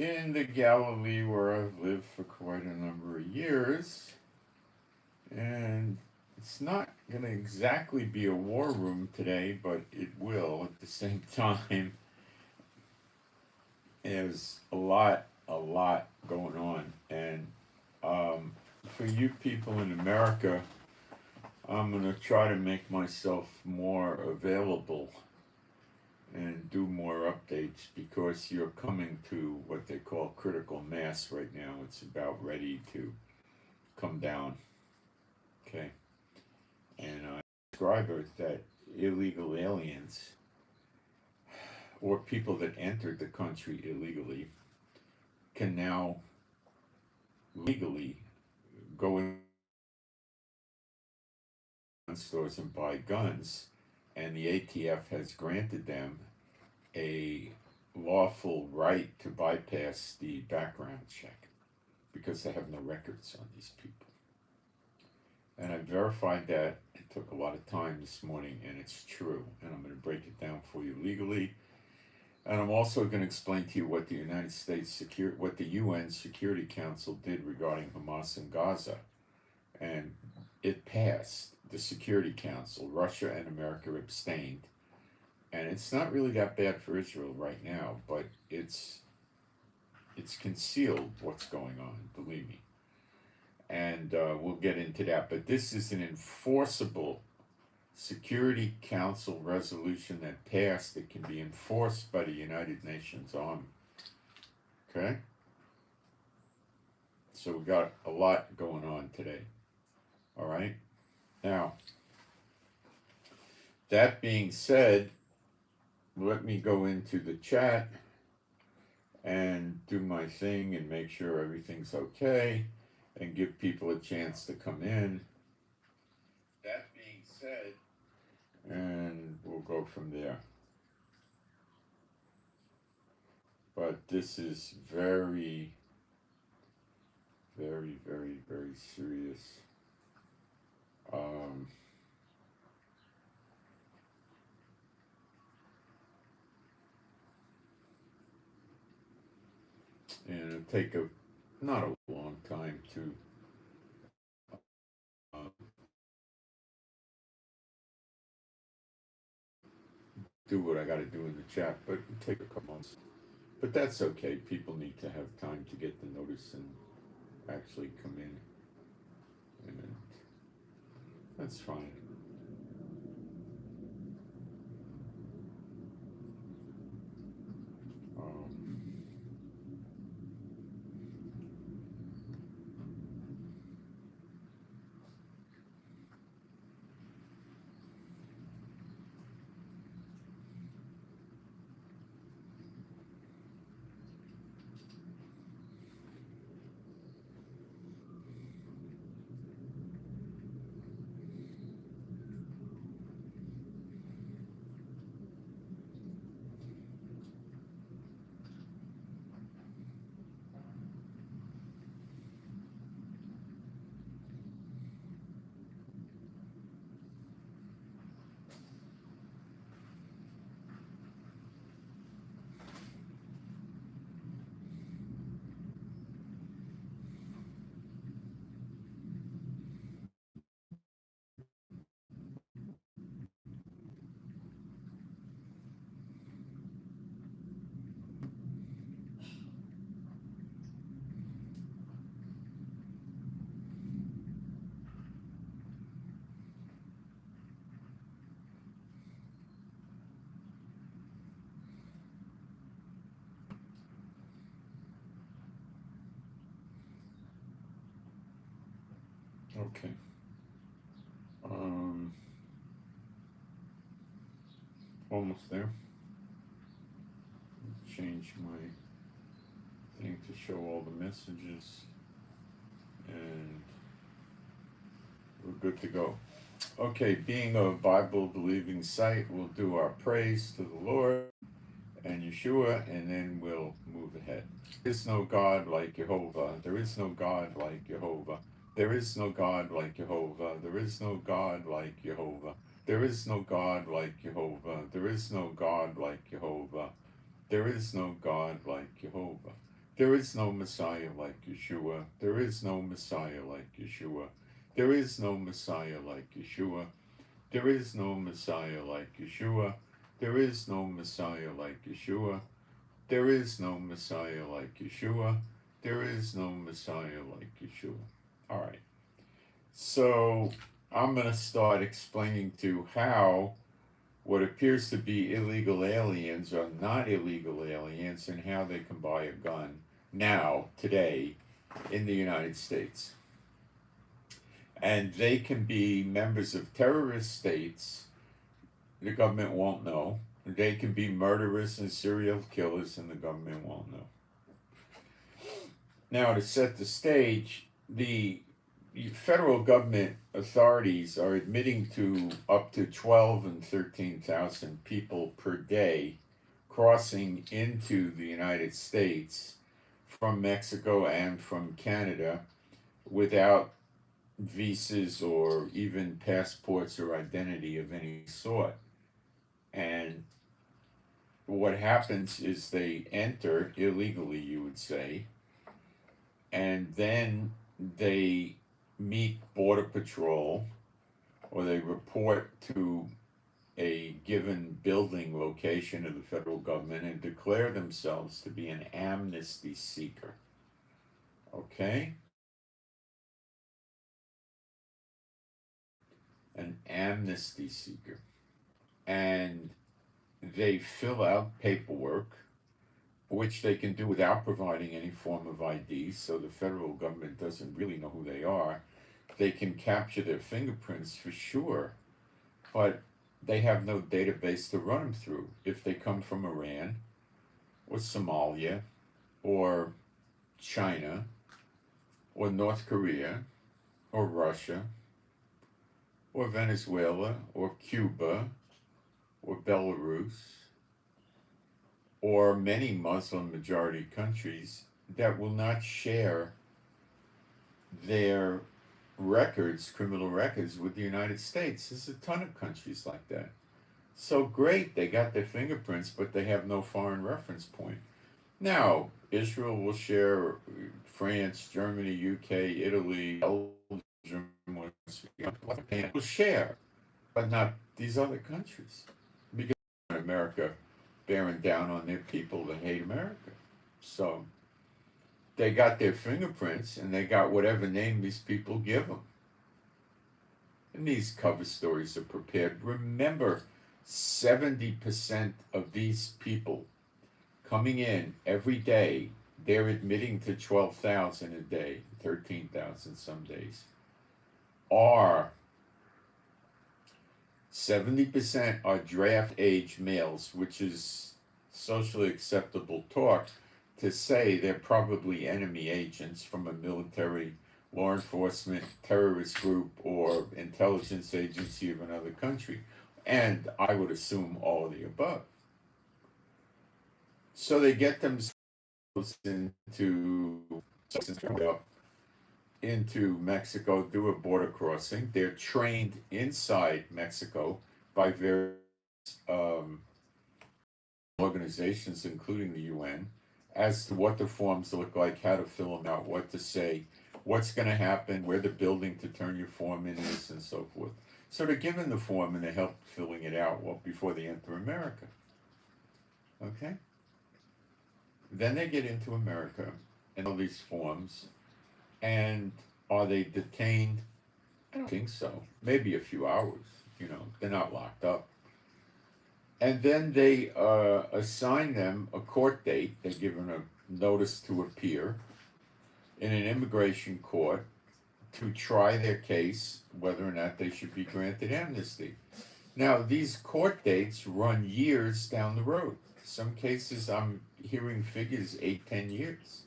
in the Galilee where I've lived for quite a number of years. And it's not going to exactly be a war room today, but it will at the same time. There's a lot going on. And for you people in America, I'm going to try to make myself more available and do more updates because you're coming to what they call critical mass right now. It's about ready to come down. Okay. And I describe it that illegal aliens or people that entered the country illegally can now legally go in stores and buy guns, and the ATF has granted them a lawful right to bypass the background check because they have no records on these people. And I verified that. It took a lot of time this morning, and it's true. And I'm going to break it down for you legally. And I'm also going to explain to you what the what the UN Security Council did regarding Hamas and Gaza. And it passed the Security Council. Russia and America abstained. And it's not really that bad for Israel right now, but it's concealed what's going on, believe me. And we'll get into that. But this is an enforceable Security Council resolution that passed. It can be enforced by the United Nations Army. Okay? So we got a lot going on today. All right? Now, that being said, let me go into the chat and do my thing and make sure everything's okay and give people a chance to come in. That being said, and we'll go from there. But this is very, very, very, very serious. And it'll take not a long time to do what I got to do in the chat, but it'll take a couple months. But that's okay. People need to have time to get the notice and actually come in. And that's fine. Okay. Almost there. Change my thing to show all the messages, and we're good to go. Okay, being a Bible believing site, we'll do our praise to the Lord and Yeshua, and then we'll move ahead. There is no God like Jehovah. There is no God like Jehovah. There is no God like Jehovah. There is no God like Jehovah. There is no God like Jehovah. There is no God like Jehovah. There is no God like Jehovah. There is no Messiah like Yeshua. There is no Messiah like Yeshua. There is no Messiah like Yeshua. There is no Messiah like Yeshua. There is no Messiah like Yeshua. There is no Messiah like Yeshua. There is no Messiah like Yeshua. All right. So I'm going to start explaining to how what appears to be illegal aliens are not illegal aliens and how they can buy a gun now, today, in the United States. And they can be members of terrorist states. The government won't know. They can be murderers and serial killers, and the government won't know. Now, to set the stage, the federal government authorities are admitting to up to 12 and 13,000 people per day crossing into the United States from Mexico and from Canada without visas or even passports or identity of any sort. And what happens is they enter illegally, you would say, and then they meet Border Patrol or they report to a given building location of the federal government and declare themselves to be an amnesty seeker. Okay? An amnesty seeker. And they fill out paperwork, which they can do without providing any form of ID, so the federal government doesn't really know who they are. They can capture their fingerprints for sure, but they have no database to run them through. If they come from Iran, or Somalia, or China, or North Korea, or Russia, or Venezuela, or Cuba, or Belarus, or many Muslim majority countries that will not share their records, criminal records, with the United States. There's a ton of countries like that. So great, they got their fingerprints, but they have no foreign reference point. Now, Israel will share France, Germany, UK, Italy, Belgium, will share, but not these other countries. Because America bearing down on their people that hate America. So they got their fingerprints and they got whatever name these people give them. And these cover stories are prepared. Remember, 70% of these people coming in every day, they're admitting to 12,000 a day, 13,000 some days, are 70% are draft age males, which is socially acceptable talk to say they're probably enemy agents from a military, law enforcement, terrorist group, or intelligence agency of another country. And I would assume all of the above. So they get themselves into Mexico, do a border crossing. They're trained inside Mexico by various organizations, including the UN, as to what the forms look like, how to fill them out, what to say, what's going to happen, where the building to turn your form in is, and so forth. So they're given the form and they help filling it out before they enter America. Okay? Then they get into America and all these forms. And are they detained? I don't think so. Maybe a few hours. They're not locked up. And then they assign them a court date. They're given a notice to appear in an immigration court to try their case, whether or not they should be granted amnesty. Now, these court dates run years down the road. Some cases I'm hearing figures 8-10 years.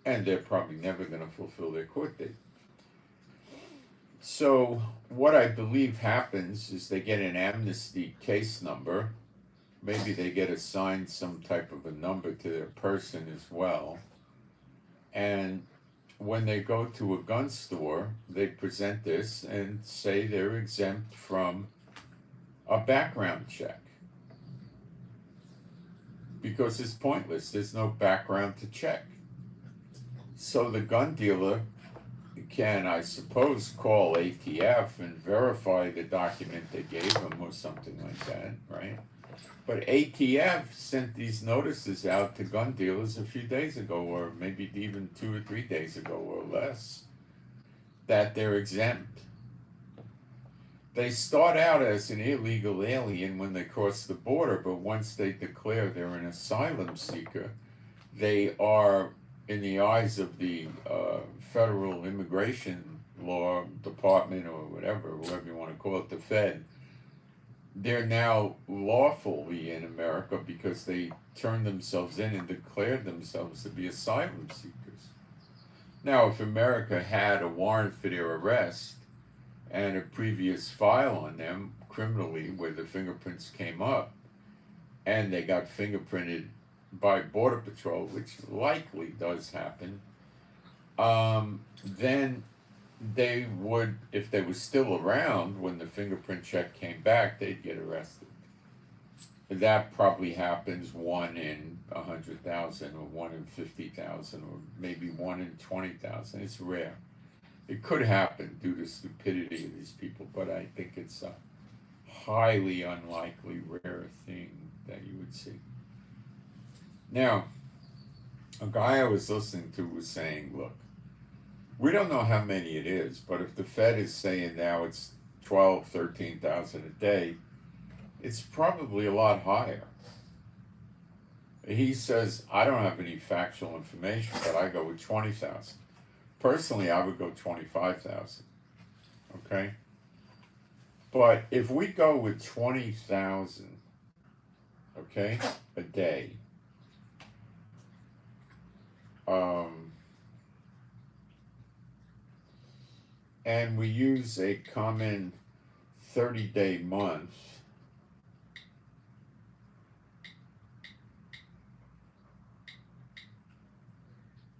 And they're probably never going to fulfill their court date. So what I believe happens is they get an amnesty case number. Maybe they get assigned some type of a number to their person as well. And when they go to a gun store, they present this and say they're exempt from a background check. because it's pointless. There's no background to check. So the gun dealer can, I suppose, call ATF and verify the document they gave him or something like that, right? But ATF sent these notices out to gun dealers a few days ago, or maybe even 2 or 3 days ago or less, that they're exempt. They start out as an illegal alien when they cross the border, but once they declare they're an asylum seeker, they are, in the eyes of the federal immigration law department or whatever you want to call it, the Fed, they're now lawfully in America because they turned themselves in and declared themselves to be asylum seekers. Now, if America had a warrant for their arrest and a previous file on them criminally where the fingerprints came up and they got fingerprinted by Border Patrol, which likely does happen, then they would, if they were still around when the fingerprint check came back, they'd get arrested. That probably happens 1 in 100,000 or 1 in 50,000 or maybe 1 in 20,000. It's rare. It could happen due to stupidity of these people, but I think it's a highly unlikely, rare thing that you would see. Now, a guy I was listening to was saying, look, we don't know how many it is, but if the Fed is saying now it's 12, 13,000 a day, it's probably a lot higher. He says, I don't have any factual information, but I go with 20,000. Personally, I would go 25,000. Okay? But if we go with 20,000, okay, a day, and we use a common 30-day month,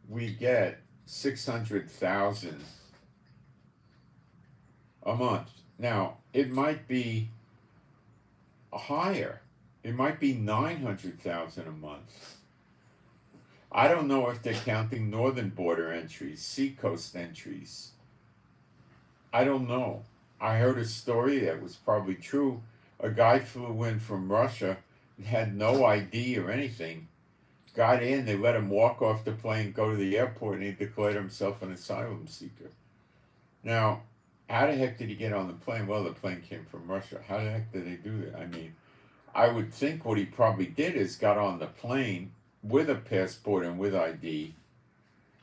we get 600,000 a month. Now, it might be higher. It might be 900,000 a month. I don't know if they're counting northern border entries, seacoast entries. I don't know. I heard a story that was probably true. A guy flew in from Russia, had no ID or anything, got in, they let him walk off the plane, go to the airport, and he declared himself an asylum seeker. Now, how the heck did he get on the plane? Well, the plane came from Russia. How the heck did they do that? I mean, I would think what he probably did is got on the plane with a passport and with ID,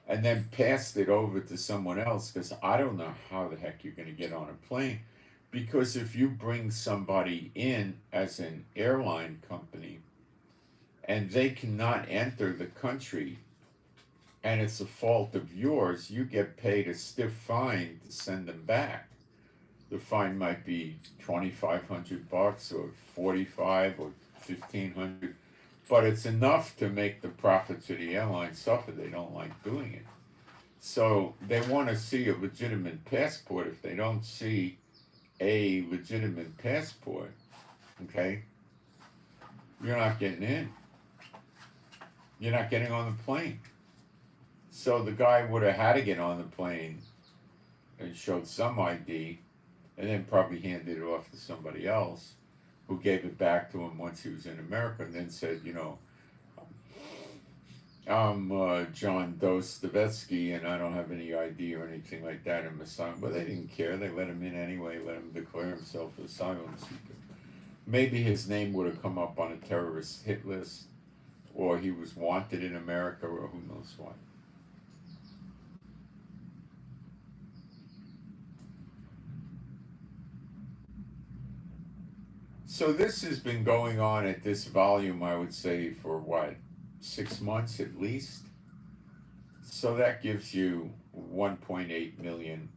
and then passed it over to someone else, because I don't know how the heck you're going to get on a plane. Because if you bring somebody in as an airline company and they cannot enter the country and it's a fault of yours, you get paid a stiff fine to send them back. The fine might be $2,500 or $45 or $1,500, but it's enough to make the profits of the airline suffer. They don't like doing it. So they want to see a legitimate passport. If they don't see a legitimate passport, okay, you're not getting in. You're not getting on the plane. So the guy would have had to get on the plane and showed some ID, and then probably handed it off to somebody else who gave it back to him once he was in America, and then said, you know, I'm John Dostoevsky, and I don't have any ID or anything like that. I'm asylum. But they didn't care. They let him in anyway, let him declare himself an asylum seeker. Maybe his name would have come up on a terrorist hit list, or he was wanted in America, or who knows what. So this has been going on at this volume, I would say, for what, 6 months at least? So that gives you 1.8 million.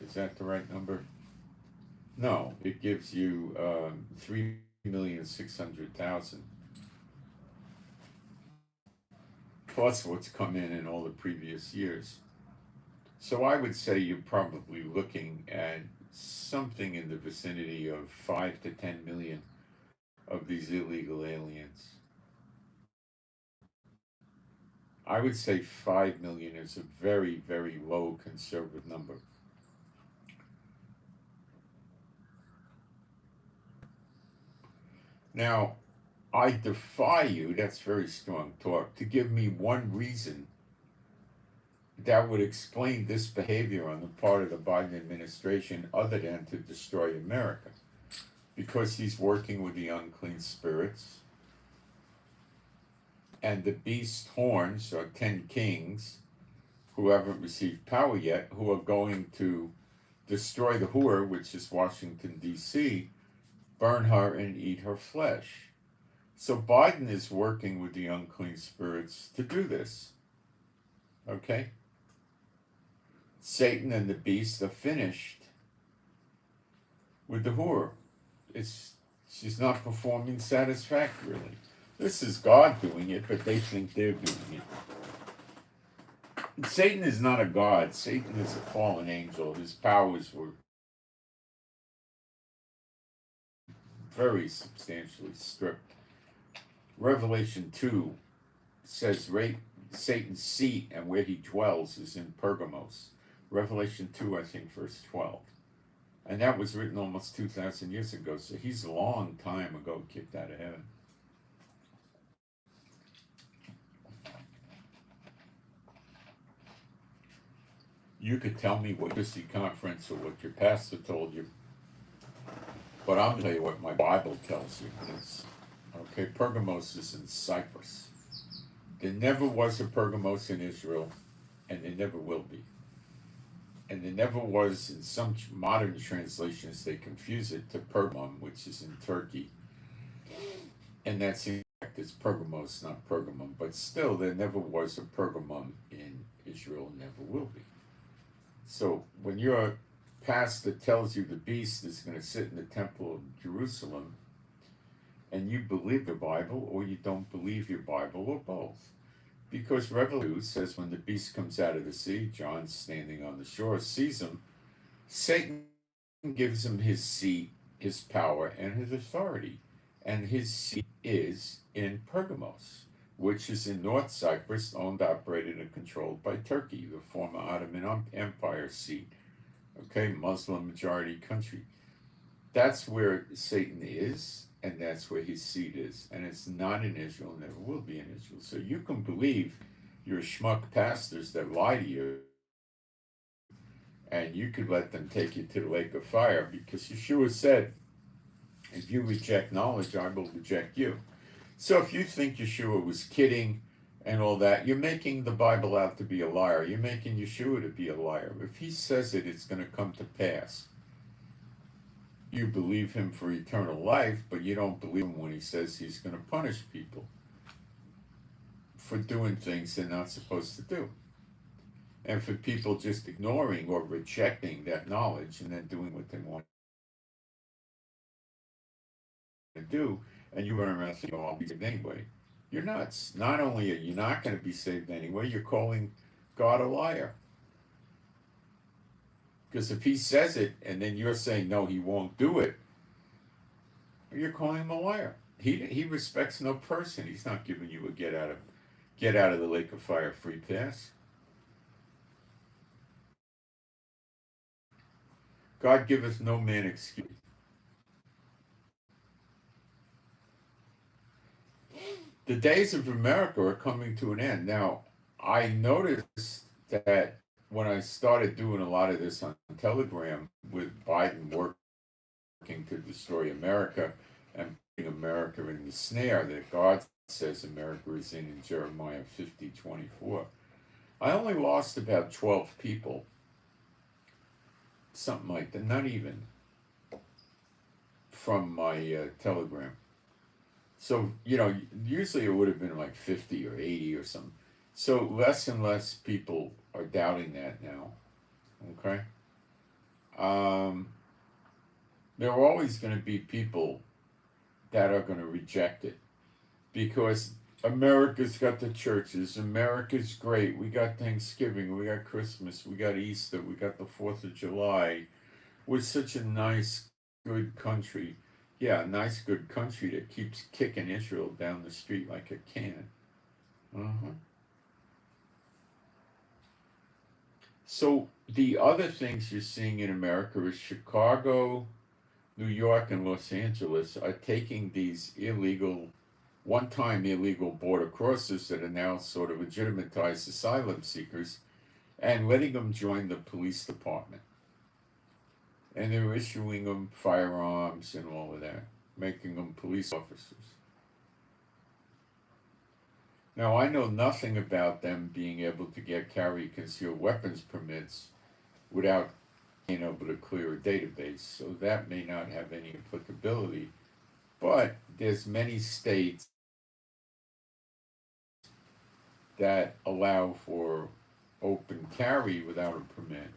Is that the right number? No, it gives you 3,600,000 plus what's come in all the previous years. So I would say you're probably looking at something in the vicinity of 5 to 10 million of these illegal aliens. I would say 5 million is a very, very low conservative number. Now, I defy you, that's very strong talk, to give me one reason that would explain this behavior on the part of the Biden administration other than to destroy America. Because he's working with the unclean spirits, and the beast horns are 10 kings who haven't received power yet, who are going to destroy the whore, which is Washington, D.C., burn her and eat her flesh. So Biden is working with the unclean spirits to do this. Okay? Satan and the beast are finished with the whore. She's not performing satisfactorily. This is God doing it, but they think they're doing it. Satan is not a god. Satan is a fallen angel. His powers were very substantially stripped. Revelation 2 says Satan's seat and where he dwells is in Pergamos. Revelation 2, I think, verse 12. And that was written almost 2,000 years ago, so he's a long time ago kicked out of heaven. You could tell me what this conference or what your pastor told you, but I'm going to tell you what my Bible tells you. Okay, Pergamos is in Cyprus. There never was a Pergamos in Israel, and there never will be. And there never was, in some modern translations, they confuse it to Pergamum, which is in Turkey. And that's in fact, it's Pergamos, not Pergamum. But still, there never was a Pergamum in Israel, never will be. So when your pastor tells you the beast is going to sit in the temple of Jerusalem, and you believe the Bible or you don't believe your Bible or both. Because Revelation says when the beast comes out of the sea, John standing on the shore sees him, Satan gives him his seat, his power, and his authority. And his seat is in Pergamos, which is in North Cyprus, owned, operated, and controlled by Turkey, the former Ottoman Empire seat. Okay, Muslim majority country. That's where Satan is, and that's where his seat is. And it's not in Israel, never will be in Israel. So you can believe your schmuck pastors that lie to you, and you could let them take you to the lake of fire, because Yeshua said, if you reject knowledge, I will reject you. So if you think Yeshua was kidding and all that, you're making the Bible out to be a liar. You're making Yeshua to be a liar. If he says it, it's going to come to pass. You believe him for eternal life, but you don't believe him when he says he's going to punish people for doing things they're not supposed to do. And for people just ignoring or rejecting that knowledge and then doing what they want to do, and you run around saying, oh, I'll be saved anyway. You're nuts. Not only are you not going to be saved anyway, you're calling God a liar. Because if he says it and then you're saying, no, he won't do it, you're calling him a liar. He respects no person. He's not giving you a get out of the lake of fire free pass. God giveth no man excuse. The days of America are coming to an end. Now, I noticed that when I started doing a lot of this on Telegram with Biden working to destroy America and putting America in the snare that God says America is in Jeremiah 50:24, I only lost about 12 people, something like that, not even, from my Telegram. So, usually it would have been like 50 or 80 or something. So less and less people are doubting that now. Okay? There are always going to be people that are going to reject it. Because America's got the churches. America's great. We got Thanksgiving. We got Christmas. We got Easter. We got the 4th of July. We're such a nice, good country. Yeah, a nice, good country that keeps kicking Israel down the street like a can. So the other things you're seeing in America is Chicago, New York, and Los Angeles are taking these illegal, one-time illegal border crossers that are now sort of legitimatized asylum seekers and letting them join the police department. And they're issuing them firearms and all of that, making them police officers. Now, I know nothing about them being able to get carry concealed weapons permits without being able to clear a database, so that may not have any applicability. But there's many states that allow for open carry without a permit.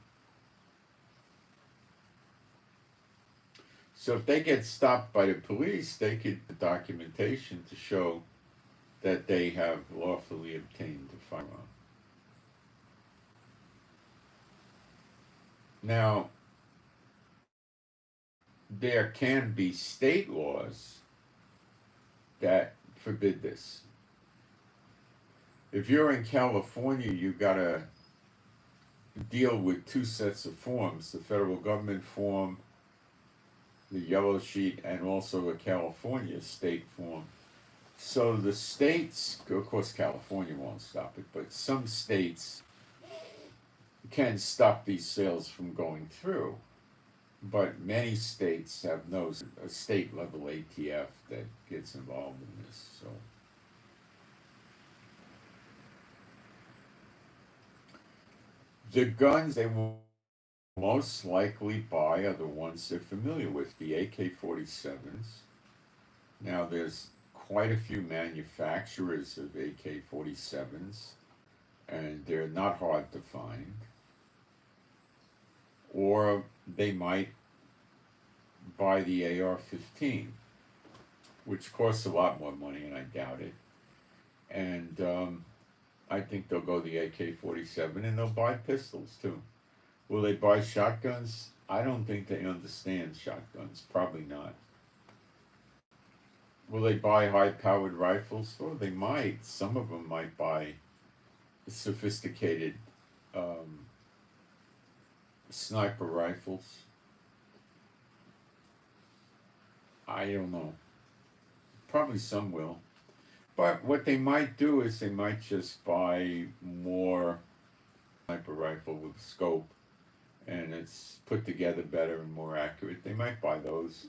So if they get stopped by the police, they get the documentation to show that they have lawfully obtained the firearm. Now, there can be state laws that forbid this. If you're in California, you've got to deal with two sets of forms, the federal government form, the yellow sheet, and also a California state form. So the states, of course California won't stop it, but some states can stop these sales from going through. But many states have no state level ATF that gets involved in this. So the guns they will most likely buy are the ones they're familiar with, the AK-47s. Now there's quite a few manufacturers of AK-47s, and they're not hard to find. Or they might buy the AR-15, which costs a lot more money, and I doubt it. And I think they'll go the AK-47, and they'll buy pistols too. Will they buy shotguns? I don't think they understand shotguns. Probably not. Will they buy high-powered rifles? Well, they might. Some of them might buy sophisticated sniper rifles. I don't know. Probably some will. But what they might do is they might just buy more sniper rifle with scope, and it's put together better and more accurate. They might buy those.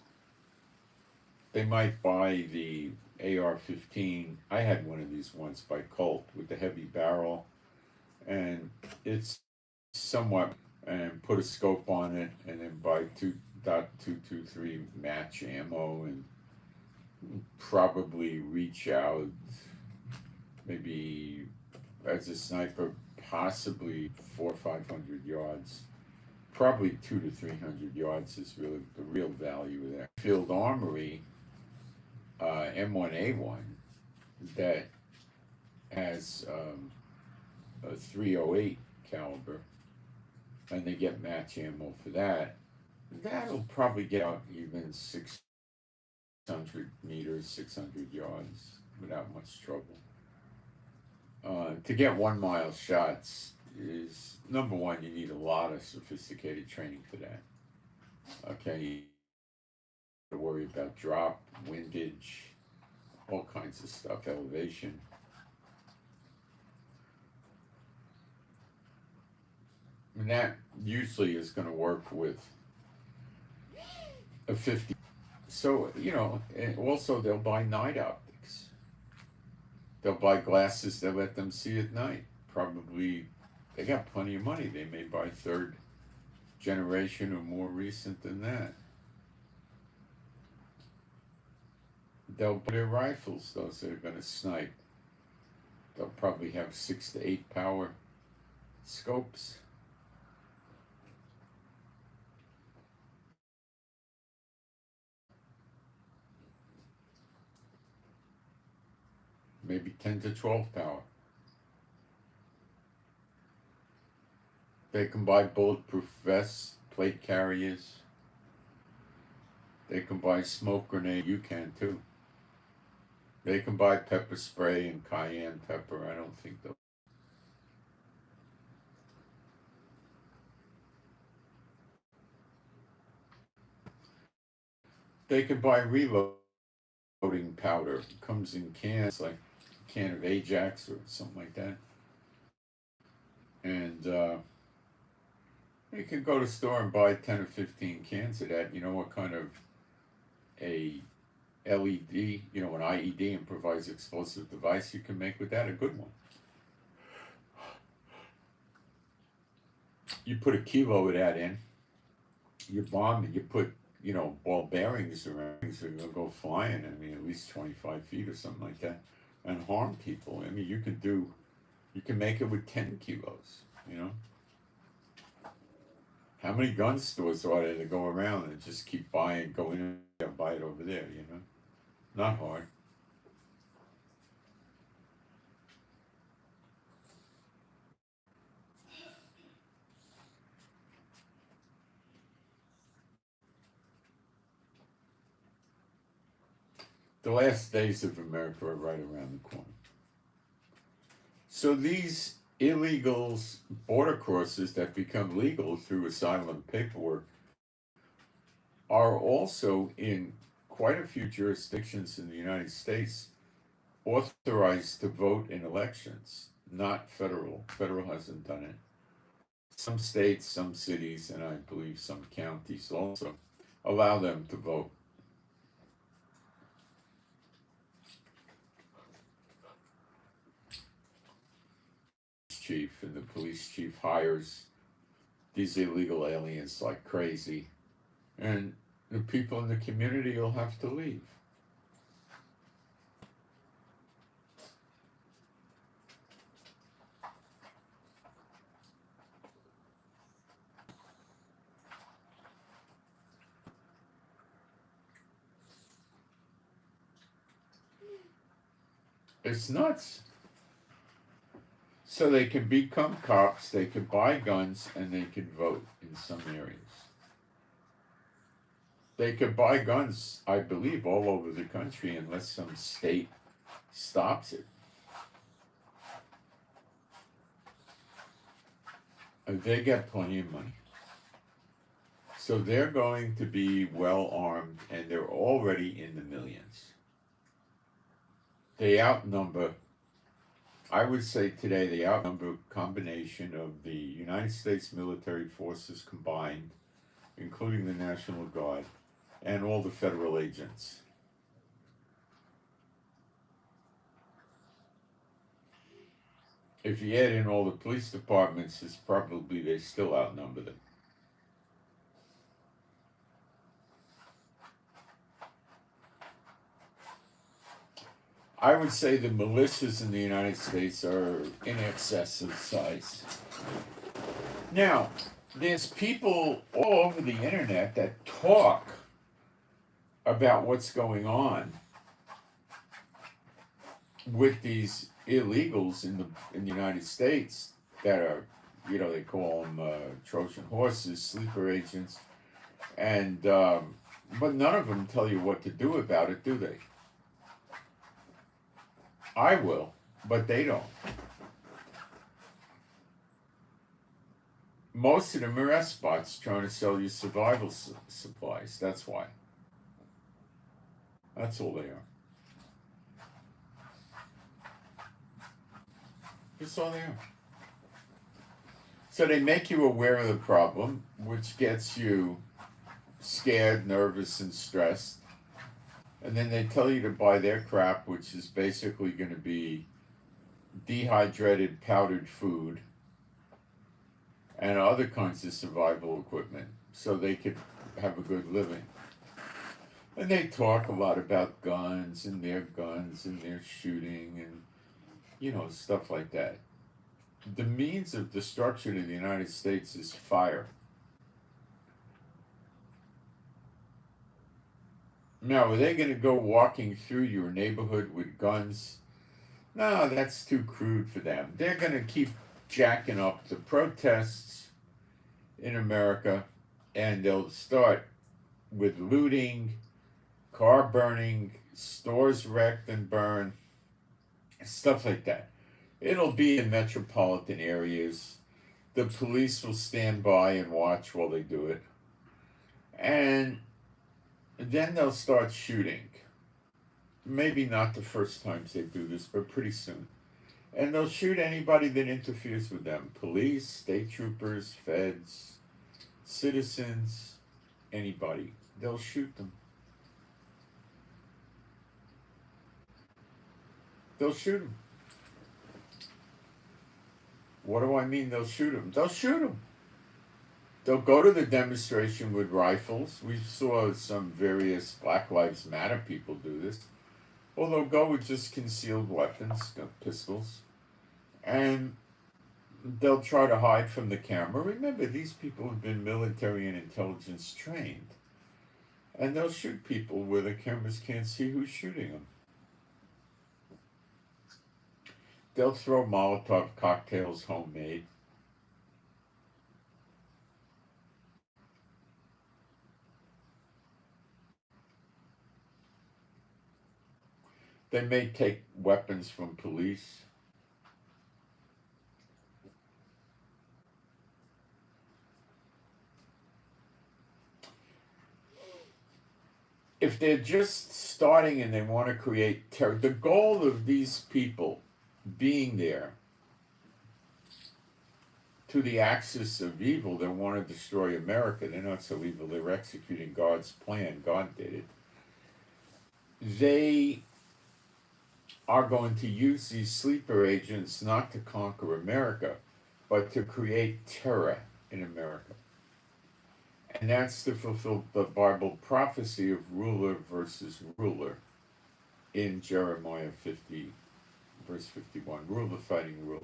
They might buy the AR-15. I had one of these once by Colt with the heavy barrel, and it's somewhat, and put a scope on it, and then buy 2.223 match ammo, and probably reach out maybe as a sniper possibly 400 or 500 yards. Probably 200 to 300 yards is really the real value of that. Field Armory M1A1 that has a 308 caliber, and they get match ammo for that. That'll probably get out even 600 meters, 600 yards without much trouble. To get 1 mile shots is, number one, you need a lot of sophisticated training for that. Okay, you have to worry about drop, windage, all kinds of stuff, elevation. And that usually is going to work with a 50. So, you know, and also they'll buy night optics. They'll buy glasses that let them see at night. Probably, they got plenty of money. They may buy third generation or more recent than that. They'll buy their rifles, those that are going to snipe. They'll probably have 6 to 8 power scopes. Maybe 10 to 12 power. They can buy bulletproof vests, plate carriers. They can buy smoke grenade. You can too. They can buy pepper spray and cayenne pepper. I don't think they'll. They can buy reloading powder. It comes in cans, like a can of Ajax or something like that. And you can go to the store and buy 10 or 15 cans of that. You know what kind of a LED, an IED, improvised explosive device you can make with that? A good one. You put a kilo of that in, you bomb it, you put, ball bearings around, so they'll go flying, at least 25 feet or something like that, and harm people. You can make it with 10 kilos. How many gun stores are there to go around and just keep buying, go in and buy it over there, Not hard. The last days of America are right around the corner. So these illegals, border crosses that become legal through asylum paperwork, are also in quite a few jurisdictions in the United States authorized to vote in elections, not federal. Federal hasn't done it. Some states, some cities, and I believe some counties also allow them to vote. Chief and the police chief hires these illegal aliens like crazy, and the people in the community will have to leave. It's nuts. So they can become cops, they can buy guns, and they can vote in some areas. They could buy guns, I believe, all over the country unless some state stops it. They get plenty of money. So they're going to be well armed, and they're already in the millions. They outnumber, I would say today, they outnumber a combination of the United States military forces combined, including the National Guard, and all the federal agents. If you add in all the police departments, it's probably they still outnumber them. I would say the militias in the United States are in excess of size. Now, there's people all over the internet that talk about what's going on with these illegals in the United States that are, they call them Trojan horses, sleeper agents, and but none of them tell you what to do about it, do they? I will, but they don't. Most of them are S-bots trying to sell you survival supplies. That's why. That's all they are. That's all they are. So they make you aware of the problem, which gets you scared, nervous, and stressed. And then they tell you to buy their crap, which is basically going to be dehydrated, powdered food and other kinds of survival equipment so they could have a good living. And they talk a lot about guns and their shooting and, stuff like that. The means of destruction in the United States is fire. Now, are they going to go walking through your neighborhood with guns? No, that's too crude for them. They're going to keep jacking up the protests in America, and they'll start with looting, car burning, stores wrecked and burned, stuff like that. It'll be in metropolitan areas. The police will stand by and watch while they do it. And then they'll start shooting. Maybe not the first times they do this, but pretty soon. And they'll shoot anybody that interferes with them: police, state troopers, feds, citizens, anybody. They'll shoot them. They'll shoot them. What do I mean they'll shoot them? They'll shoot them. They'll go to the demonstration with rifles. We saw some various Black Lives Matter people do this. Or they'll go with just concealed weapons, pistols, and they'll try to hide from the camera. Remember, these people have been military and intelligence trained. And they'll shoot people where the cameras can't see who's shooting them. They'll throw Molotov cocktails homemade. They may take weapons from police. If they're just starting and they want to create terror, the goal of these people being there to the axis of evil, they want to destroy America. They're not so evil. They're executing God's plan. God did it. They are going to use these sleeper agents not to conquer America, but to create terror in America. And that's to fulfill the Bible prophecy of ruler versus ruler in Jeremiah 50, verse 51, ruler fighting ruler.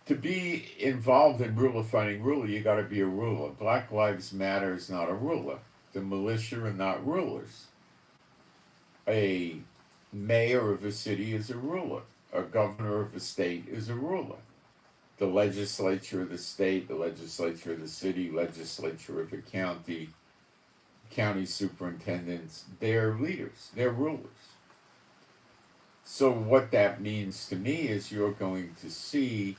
To be involved in ruler fighting ruler, you got to be a ruler. Black Lives Matter is not a ruler. The militia are not rulers. A mayor of a city is a ruler. A governor of a state is a ruler. The legislature of the state, the legislature of the city, legislature of the county, county superintendents, they're leaders, they're rulers. So what that means to me is you're going to see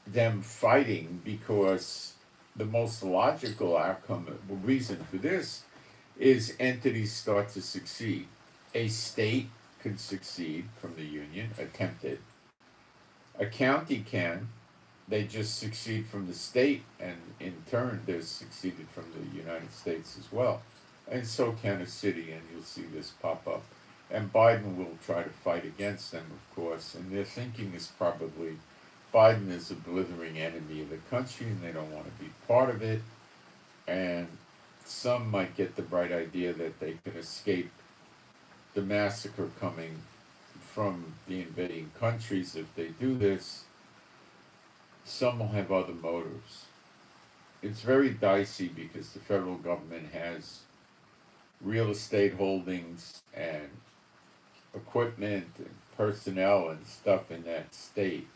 them fighting, because the most logical outcome, reason for this, is entities start to succeed. A state could succeed from the union, attempted. A county can. They just succeed from the state, and in turn they're succeeded from the United States as well. And so can a city, and you'll see this pop up. And Biden will try to fight against them, of course, and their thinking is probably Biden is a blithering enemy of the country and they don't want to be part of it. And some might get the bright idea that they can escape the massacre coming from the invading countries if they do this. Some will have other motives. It's very dicey because the federal government has real estate holdings and equipment and personnel and stuff in that state.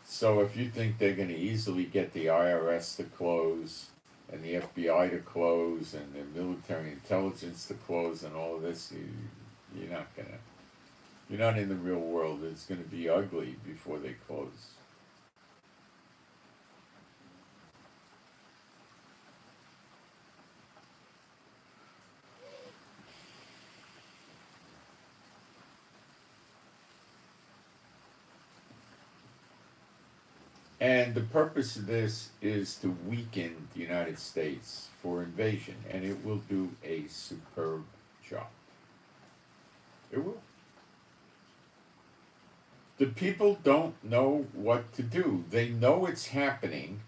So if you think they're going to easily get the IRS to close and the FBI to close and the military intelligence to close and all of this, you're not going to. You're not in the real world. It's going to be ugly before they close. And the purpose of this is to weaken the United States for invasion, and it will do a superb job. It will. The people don't know what to do. They know it's happening.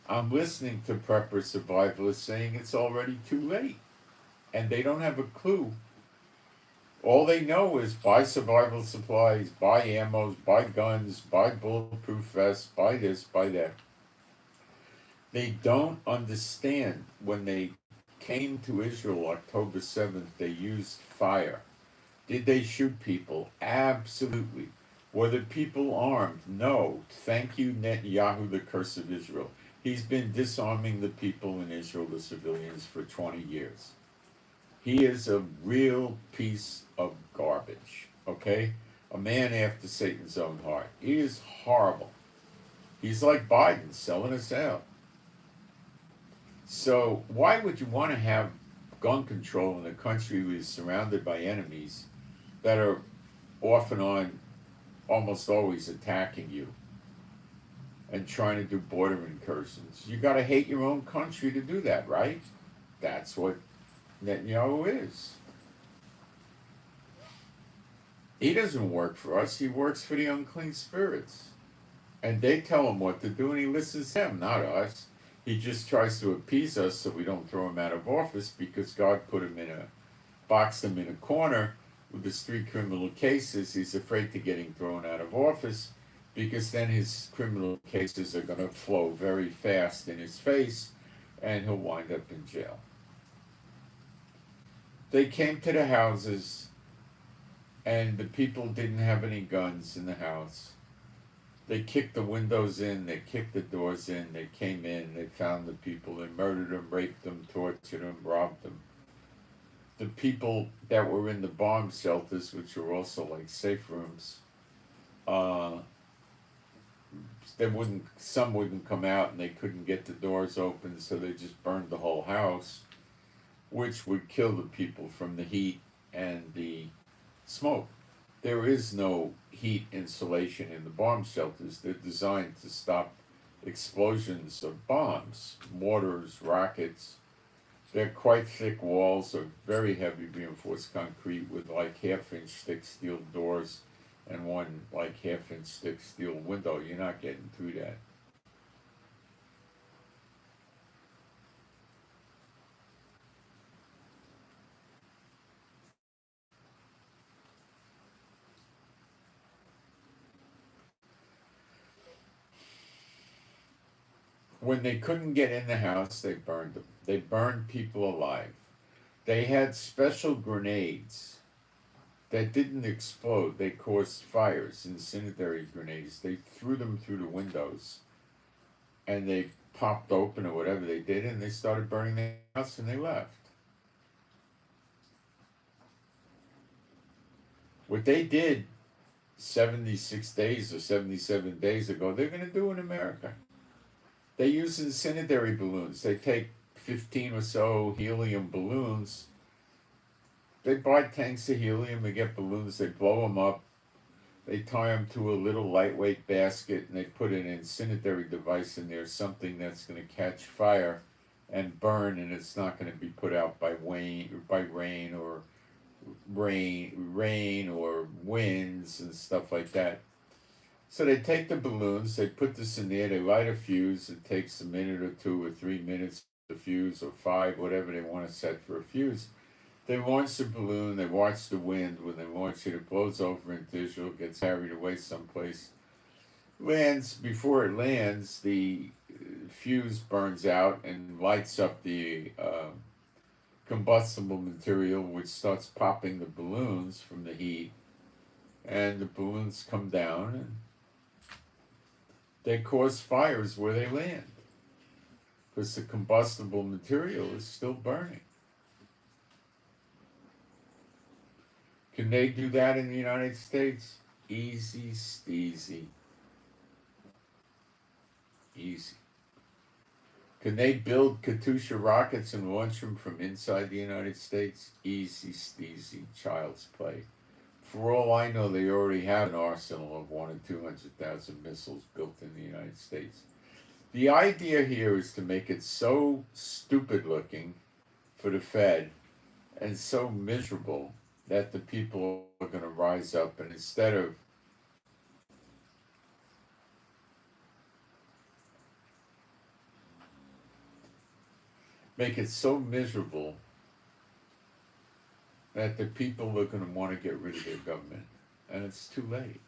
I'm listening to prepper survivalists saying it's already too late, and they don't have a clue. All they know is buy survival supplies, buy ammos, buy guns, buy bulletproof vests, buy this, buy that. They don't understand when they came to Israel October 7th, they used fire. Did they shoot people? Absolutely. Were the people armed? No. Thank you, Netanyahu, the curse of Israel. He's been disarming the people in Israel, the civilians, for 20 years. He is a real piece of garbage, okay? A man after Satan's own heart. He is horrible. He's like Biden, selling us out. So why would you want to have gun control in a country who is surrounded by enemies that are off and on almost always attacking you and trying to do border incursions. You got to hate your own country to do that, right? That's what Netanyahu is. He doesn't work for us. He works for the unclean spirits. And they tell him what to do, and he listens to them, not us. He just tries to appease us so we don't throw him out of office, because God boxed him in a corner with his 3 criminal cases. He's afraid to getting thrown out of office, because then his criminal cases are going to flow very fast in his face, and he'll wind up in jail. They came to the houses, and the people didn't have any guns in the house. They kicked the windows in, they kicked the doors in, they came in, they found the people, they murdered them, raped them, tortured them, robbed them. The people that were in the bomb shelters, which were also like safe rooms, some wouldn't come out, and they couldn't get the doors open, so they just burned the whole house, which would kill the people from the heat and the smoke. There is no heat insulation in the bomb shelters. They're designed to stop explosions of bombs, mortars, rockets. They're quite thick walls of very heavy reinforced concrete with like 1/2-inch thick steel doors and one like 1/2-inch thick steel window. You're not getting through that. When they couldn't get in the house, they burned them. They burned people alive. They had special grenades that didn't explode. They caused fires, incendiary grenades. They threw them through the windows, and they popped open or whatever they did, and they started burning the house, and they left. What they did 76 days or 77 days ago, they're going to do in America. They use incendiary balloons. They take 15 or so helium balloons. They buy tanks of helium, they get balloons, they blow them up, they tie them to a little lightweight basket, and they put an incendiary device in there, something that's going to catch fire and burn, and it's not going to be put out by rain or winds and stuff like that. So they take the balloons, they put this in there, they light a fuse. It takes a minute or 2 or 3 minutes to fuse, or 5, whatever they want to set for a fuse. They launch the balloon, they watch the wind. When they launch it, it blows over into Israel, gets carried away someplace. Lands, before it lands, the fuse burns out and lights up the combustible material, which starts popping the balloons from the heat. And the balloons come down, and they cause fires where they land, because the combustible material is still burning. Can they do that in the United States? Easy steezy. Easy. Can they build Katyusha rockets and launch them from inside the United States? Easy steezy. Child's play. For all I know, they already have an arsenal of 100,000 or 200,000 missiles built in the United States. The idea here is to make it so stupid looking for the Fed and so miserable that the people are going to rise up, and instead of make it so miserable that the people are going to want to get rid of their government, and it's too late.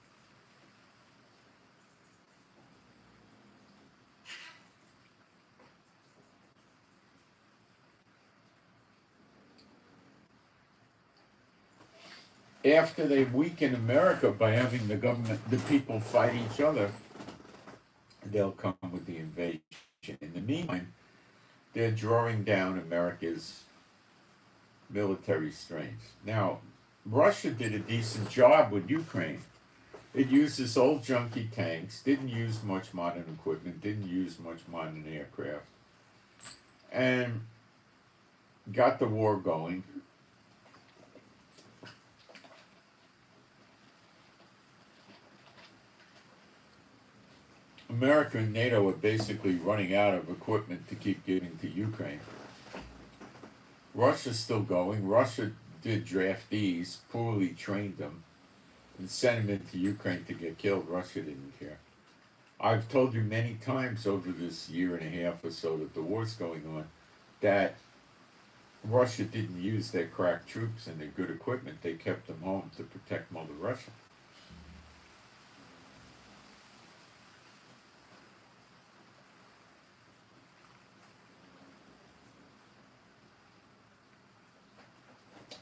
After they weaken America by having the people fight each other, they'll come with the invasion. In the meantime, they're drawing down America's military strength. Now, Russia did a decent job with Ukraine. It used its old junky tanks, didn't use much modern equipment, didn't use much modern aircraft. And got the war going. America and NATO are basically running out of equipment to keep giving to Ukraine. Russia's still going. Russia did draftees, poorly trained them, and sent them into Ukraine to get killed. Russia didn't care. I've told you many times over this year and a half or so that the war's going on that Russia didn't use their crack troops and their good equipment. They kept them home to protect Mother Russia.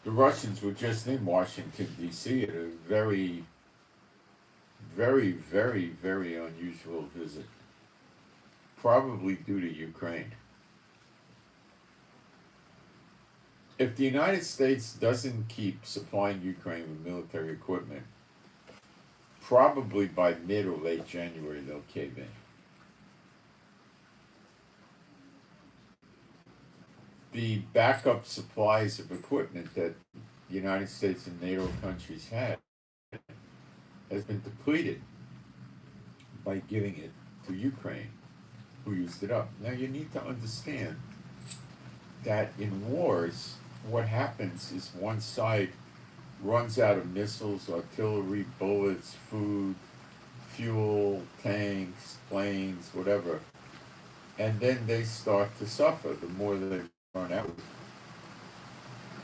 The Russians were just in Washington, D.C. at a very, very, very, very unusual visit, probably due to Ukraine. If the United States doesn't keep supplying Ukraine with military equipment, probably by mid or late January they'll cave in. The backup supplies of equipment that the United States and NATO countries had has been depleted by giving it to Ukraine, who used it up. Now you need to understand that in wars, what happens is one side runs out of missiles, artillery, bullets, food, fuel, tanks, planes, whatever, and then they start to suffer. The more they run out,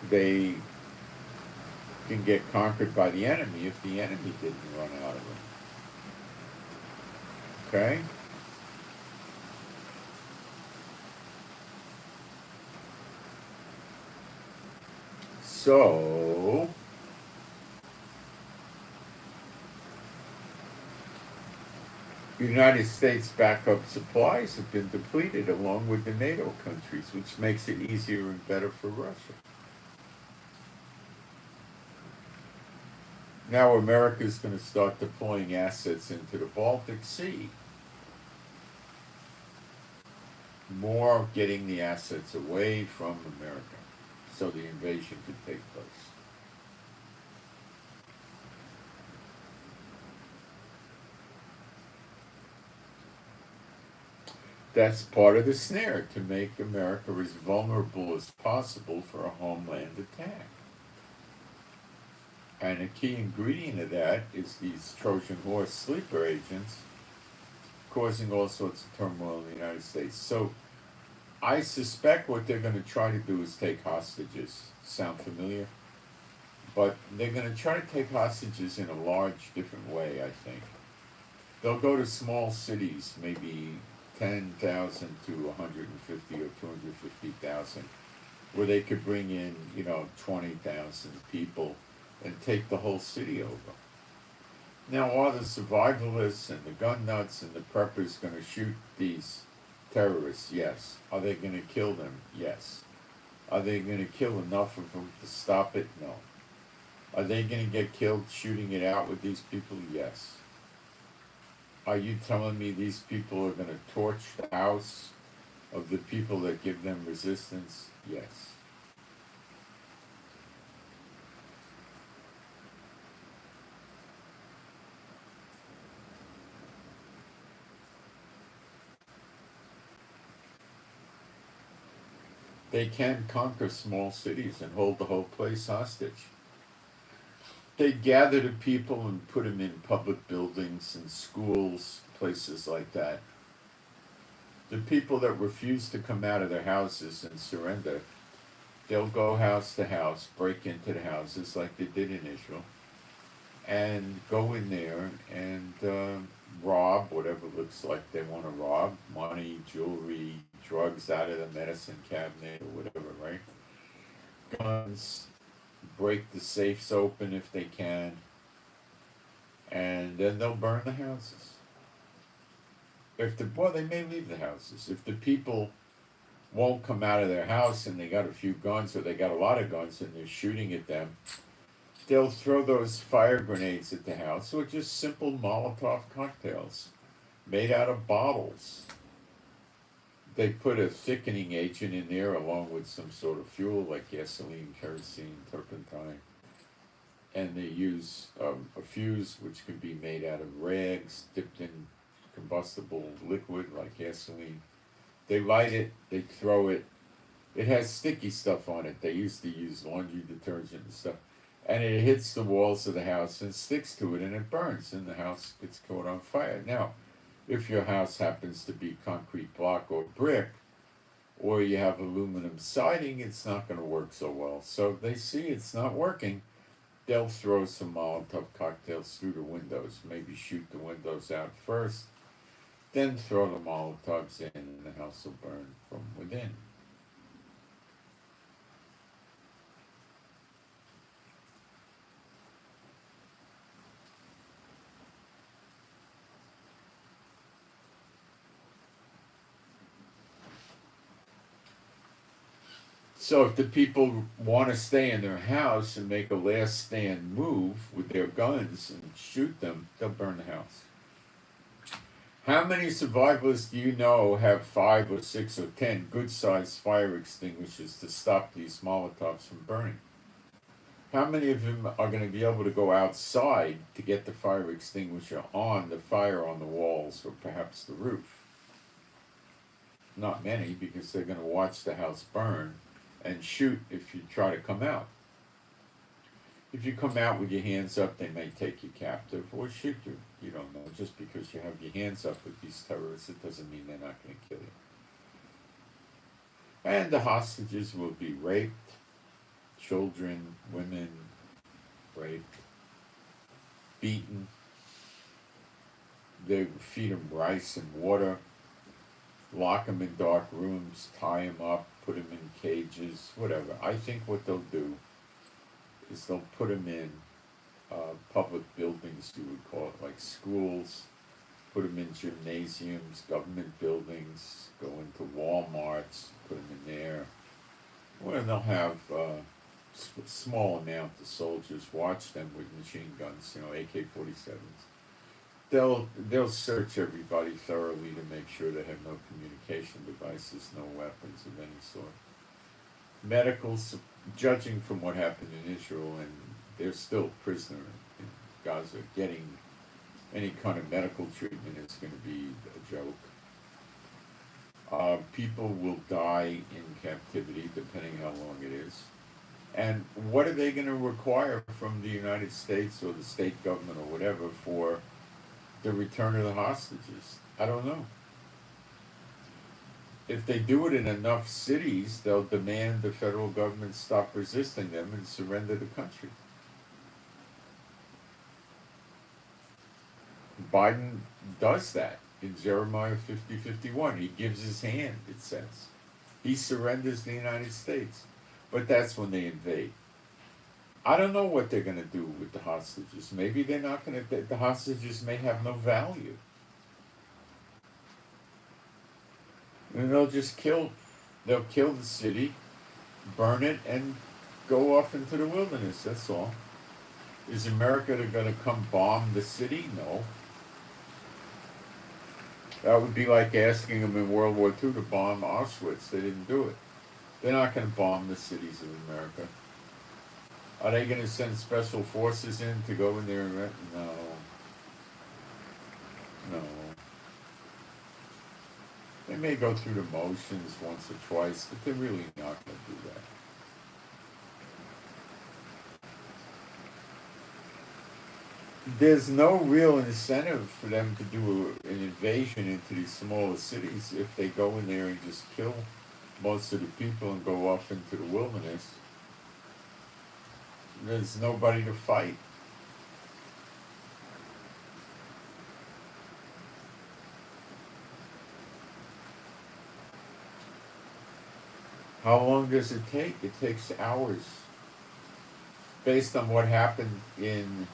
they can get conquered by the enemy if the enemy didn't run out of them. Okay? So, United States backup supplies have been depleted along with the NATO countries, which makes it easier and better for Russia. Now America's going to start deploying assets into the Baltic Sea. More getting the assets away from America so the invasion could take place. That's part of the snare, to make America as vulnerable as possible for a homeland attack. And a key ingredient of that is these Trojan horse sleeper agents causing all sorts of turmoil in the United States. So I suspect what they're going to try to do is take hostages. Sound familiar? But they're going to try to take hostages in a large, different way, I think. They'll go to small cities, maybe 10,000 to 150 or 250,000, where they could bring in, 20,000 people and take the whole city over. Now, are the survivalists and the gun nuts and the preppers going to shoot these terrorists? Yes. Are they going to kill them? Yes. Are they going to kill enough of them to stop it? No. Are they going to get killed shooting it out with these people? Yes. Are you telling me these people are going to torch the house of the people that give them resistance? Yes. They can conquer small cities and hold the whole place hostage. They gather the people and put them in public buildings and schools, places like that. The people that refuse to come out of their houses and surrender, they'll go house to house, break into the houses like they did in Israel, and go in there and rob whatever looks like they want to rob, money, jewelry, drugs out of the medicine cabinet or whatever, right? Guns, break the safes open if they can, and then they'll burn the houses. They may leave the houses. If the people won't come out of their house and they got a few guns or they got a lot of guns and they're shooting at them, they'll throw those fire grenades at the house, or just simple Molotov cocktails made out of bottles. They put a thickening agent in there along with some sort of fuel like gasoline, kerosene, turpentine, and they use a fuse which can be made out of rags dipped in combustible liquid like gasoline. They light it, they throw it. It has sticky stuff on it. They used to use laundry detergent and stuff. And it hits the walls of the house and sticks to it and it burns and the house gets caught on fire. Now, if your house happens to be concrete block or brick, or you have aluminum siding, it's not going to work so well. So they see it's not working. They'll throw some Molotov cocktails through the windows, maybe shoot the windows out first, then throw the Molotovs in and the house will burn from within. So if the people want to stay in their house and make a last stand move with their guns and shoot them, they'll burn the house. How many survivalists do you know have 5 or 6 or 10 good-sized fire extinguishers to stop these Molotovs from burning? How many of them are going to be able to go outside to get the fire extinguisher on the fire on the walls or perhaps the roof? Not many, because they're going to watch the house burn and shoot if you try to come out. If you come out with your hands up, they may take you captive or shoot you. You don't know. Just because you have your hands up with these terrorists, it doesn't mean they're not going to kill you. And the hostages will be raped, children, women, raped, beaten. They feed them rice and water, lock them in dark rooms, tie them up, put them in cages, whatever. I think what they'll do is they'll put them in public buildings, you would call it, like schools, put them in gymnasiums, government buildings, go into Walmarts, put them in there, where they'll have small amount of soldiers watch them with machine guns, AK-47s. They'll search everybody thoroughly to make sure they have no communication devices, no weapons of any sort. Medicals, judging from what happened in Israel, and they're still prisoner in Gaza, getting any kind of medical treatment is going to be a joke. People will die in captivity, depending how long it is. And what are they going to require from the United States or the state government or whatever for the return of the hostages? I don't know. If they do it in enough cities, they'll demand the federal government stop resisting them and surrender the country. Biden does that in Jeremiah 50:51. He gives his hand, it says. He surrenders the United States. But that's when they invade. I don't know what they're going to do with the hostages. Maybe they're not going to, the hostages may have no value. And they'll kill the city, burn it, and go off into the wilderness, that's all. Is America going to come bomb the city? No. That would be like asking them in World War II to bomb Auschwitz. They didn't do it. They're not going to bomb the cities of America. Are they going to send special forces in to go in there and... No. No. They may go through the motions once or twice, but they're really not going to do that. There's no real incentive for them to do an invasion into these smaller cities if they go in there and just kill most of the people and go off into the wilderness. There's nobody to fight. How long does it take? It takes hours. Based on what happened in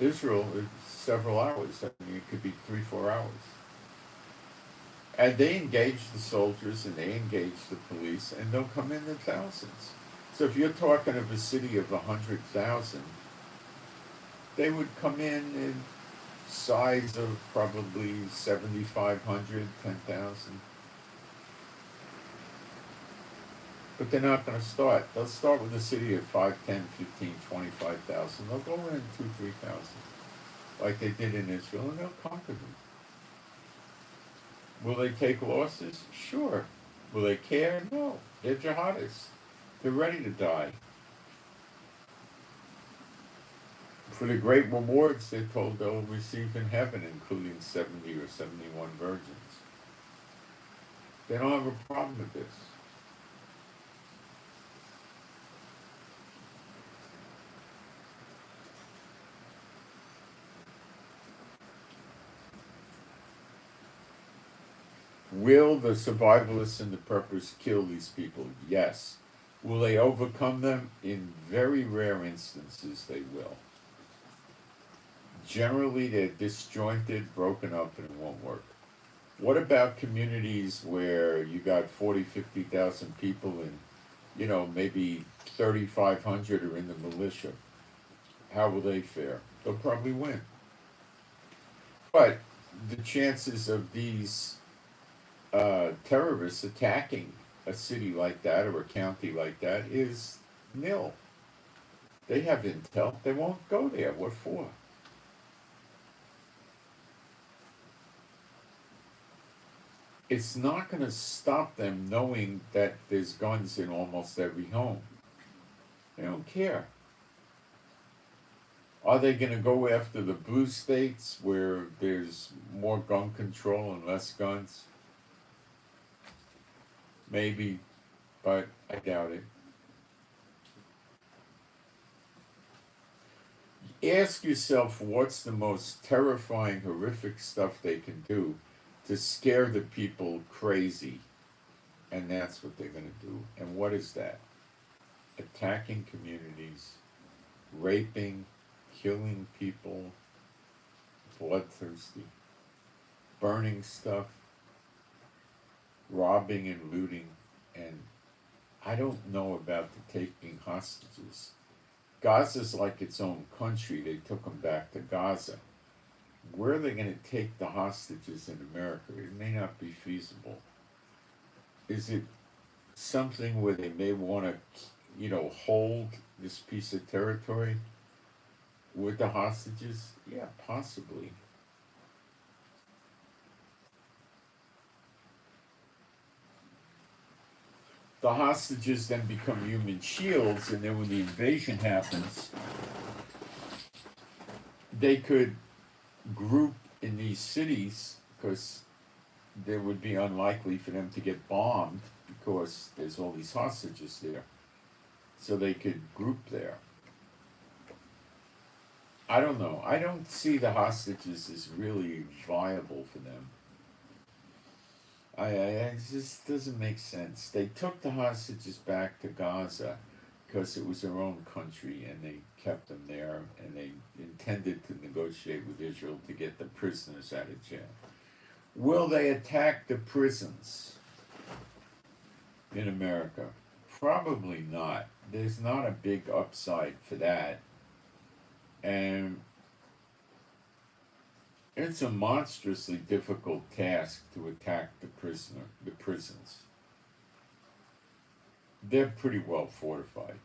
Israel, it's several hours. I mean, it could be 3-4 hours. And they engage the soldiers and they engage the police, and they'll come in thousands. So if you're talking of a city of 100,000, they would come in size of probably 7,500, 10,000. But they're not going to start. They'll start with a city of 5, 10, 15, 25,000. They'll go in 2, 3,000, like they did in Israel, and they'll conquer them. Will they take losses? Sure. Will they care? No. They're jihadists. They're ready to die. For the great rewards they're told they'll receive in heaven, including 70 or 71 virgins. They don't have a problem with this. Will the survivalists and the preppers kill these people? Yes. Will they overcome them? In very rare instances, they will. Generally, they're disjointed, broken up, and it won't work. What about communities where you got 40, 50,000 people and, maybe 3,500 are in the militia? How will they fare? They'll probably win. But the chances of these terrorists attacking a city like that or a county like that is nil. They have intel. They won't go there. What for? It's not going to stop them knowing that there's guns in almost every home. They don't care. Are they going to go after the blue states where there's more gun control and less guns? Maybe, but I doubt it. Ask yourself what's the most terrifying, horrific stuff they can do to scare the people crazy. And that's what they're going to do. And what is that? Attacking communities, raping, killing people, bloodthirsty, burning stuff, robbing and looting, and I don't know about the taking hostages. Gaza's like its own country. They took them back to Gaza. Where are they going to take the hostages in America? It may not be feasible. Is it something where they may want to, hold this piece of territory with the hostages? Yeah, possibly. The hostages then become human shields, and then when the invasion happens, they could group in these cities because they would be unlikely for them to get bombed because there's all these hostages there. So they could group there. I don't know. I don't see the hostages as really viable for them. It just doesn't make sense. They took the hostages back to Gaza because it was their own country, and they kept them there, and they intended to negotiate with Israel to get the prisoners out of jail. Will they attack the prisons in America? Probably not. There's not a big upside for that. And it's a monstrously difficult task to attack the prisons. They're pretty well fortified.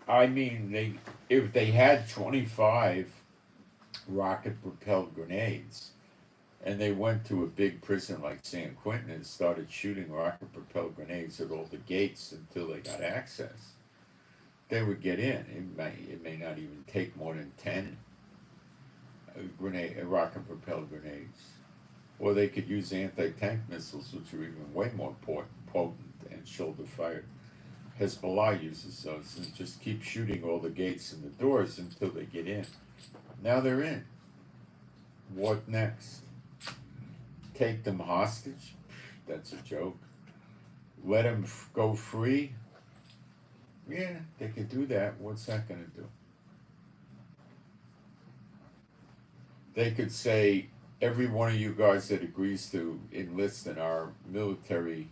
I mean, if they had 25 rocket-propelled grenades, and they went to a big prison like San Quentin and started shooting rocket-propelled grenades at all the gates until they got access, they would get in. It may not even take more than 10 rocket-propelled grenades. Or they could use anti-tank missiles, which are even way more potent and shoulder-fired. Hezbollah uses those and just keep shooting all the gates and the doors until they get in. Now they're in. What next? Take them hostage? That's a joke. Let them go free? Yeah, they could do that. What's that going to do? They could say, every one of you guys that agrees to enlist in our military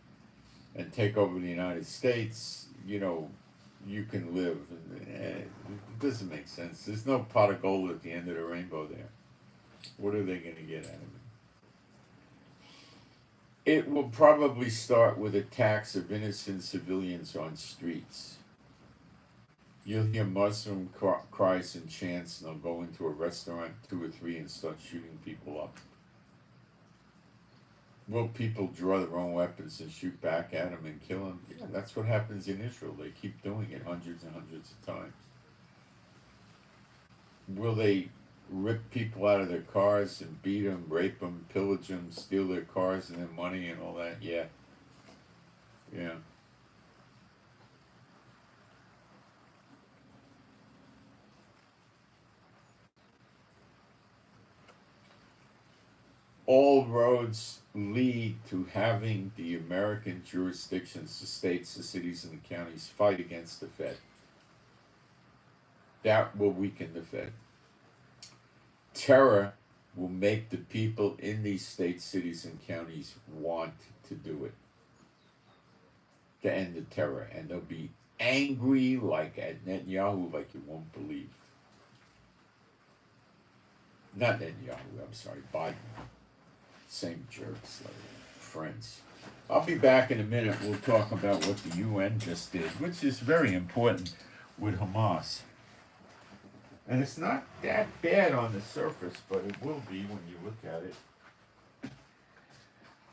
and take over the United States, you can live. It doesn't make sense. There's no pot of gold at the end of the rainbow there. What are they going to get out of it? It will probably start with attacks of innocent civilians on streets. You'll hear Muslim cries and chants, and they'll go into a restaurant, 2 or 3, and start shooting people up. Will people draw their own weapons and shoot back at them and kill them? Yeah, that's what happens in Israel. They keep doing it hundreds and hundreds of times. Will they rip people out of their cars and beat them, rape them, pillage them, steal their cars and their money and all that? Yeah. Yeah. All roads lead to having the American jurisdictions, the states, the cities, and the counties fight against the Fed. That will weaken the Fed. Terror will make the people in these states, cities, and counties want to do it, to end the terror. And they'll be angry like at Netanyahu, like you won't believe. Not Netanyahu, I'm sorry, Biden. Same jerks, like friends. I'll be back in a minute. We'll talk about what the UN just did, which is very important with Hamas. And it's not that bad on the surface, but it will be when you look at it.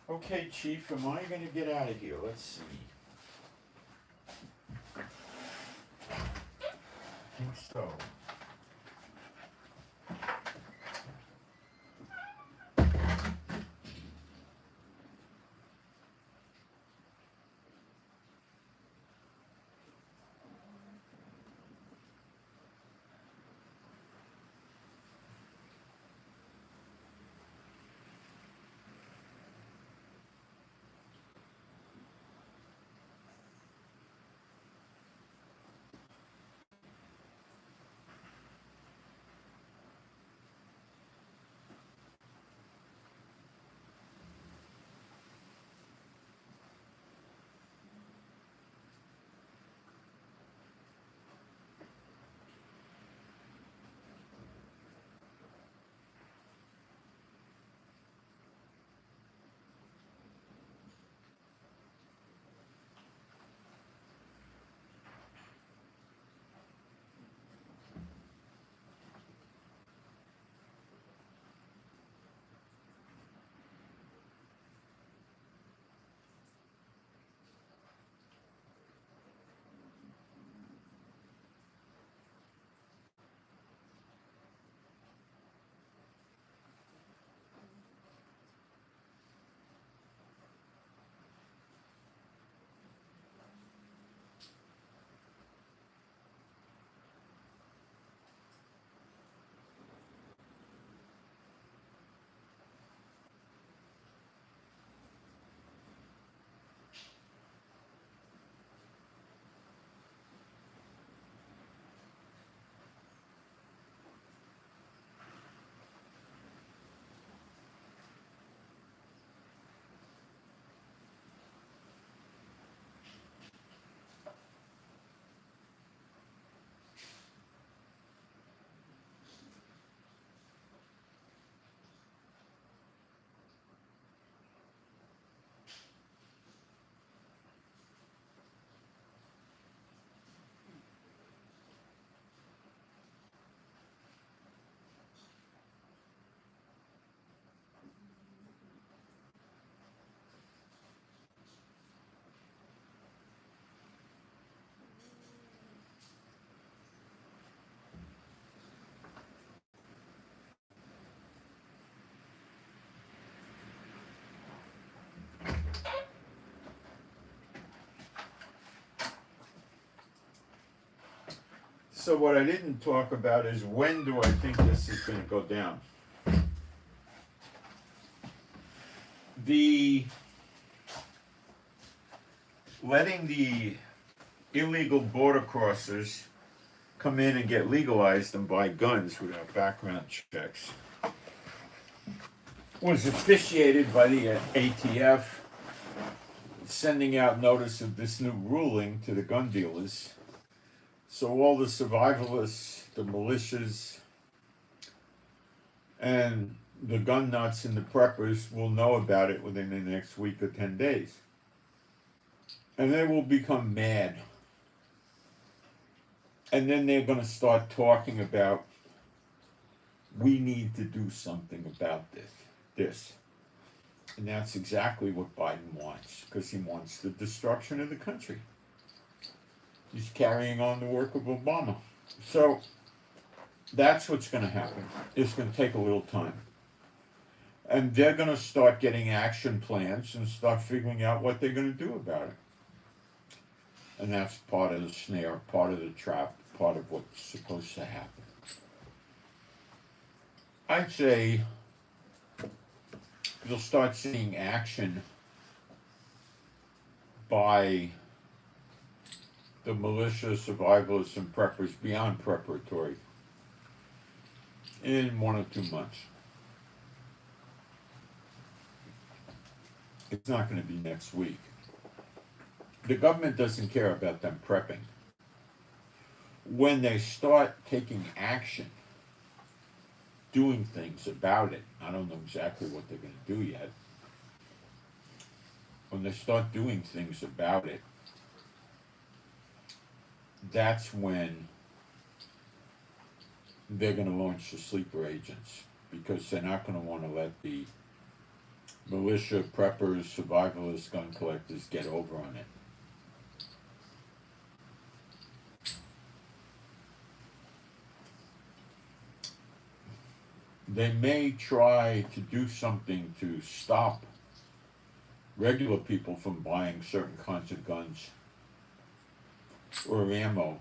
Okay, Chief, am I going to get out of here? Let's see. I think so. So what I didn't talk about is when do I think this is going to go down? The letting the illegal border crossers come in and get legalized and buy guns without background checks was officiated by the ATF, sending out notice of this new ruling to the gun dealers So all the survivalists, the militias, and the gun nuts and the preppers will know about it within the next week or 10 days. And they will become mad. And then they're going to start talking about, we need to do something about this. And that's exactly what Biden wants, because he wants the destruction of the country. He's carrying on the work of Obama. So that's what's going to happen. It's going to take a little time. And they're going to start getting action plans and start figuring out what they're going to do about it. And that's part of the snare, part of the trap, part of what's supposed to happen. I'd say you'll start seeing action by the militia, survivalists, and preppers beyond preparatory in 1 or 2 months. It's not going to be next week. The government doesn't care about them prepping. When they start taking action, doing things about it, I don't know exactly what they're going to do yet. When they start doing things about it, that's when they're going to launch the sleeper agents, because they're not going to want to let the militia, preppers, survivalists, gun collectors get over on it. They may try to do something to stop regular people from buying certain kinds of guns or ammo,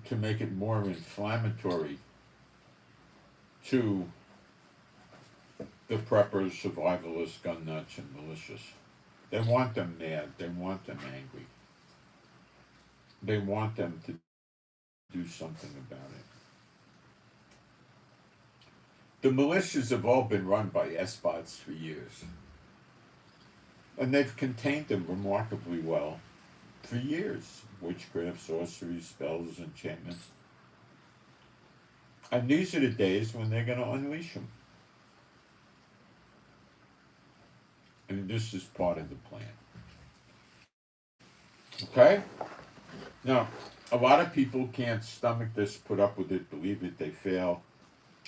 to make it more inflammatory to the preppers, survivalists, gun nuts, and militias. They want them mad. They want them angry. They want them to do something about it. The militias have all been run by despots for years. And they've contained them remarkably well for years. Witchcraft, sorcery, spells, enchantments. And these are the days when they're going to unleash them. And this is part of the plan. Okay? Now, a lot of people can't stomach this, put up with it, believe it, they fail.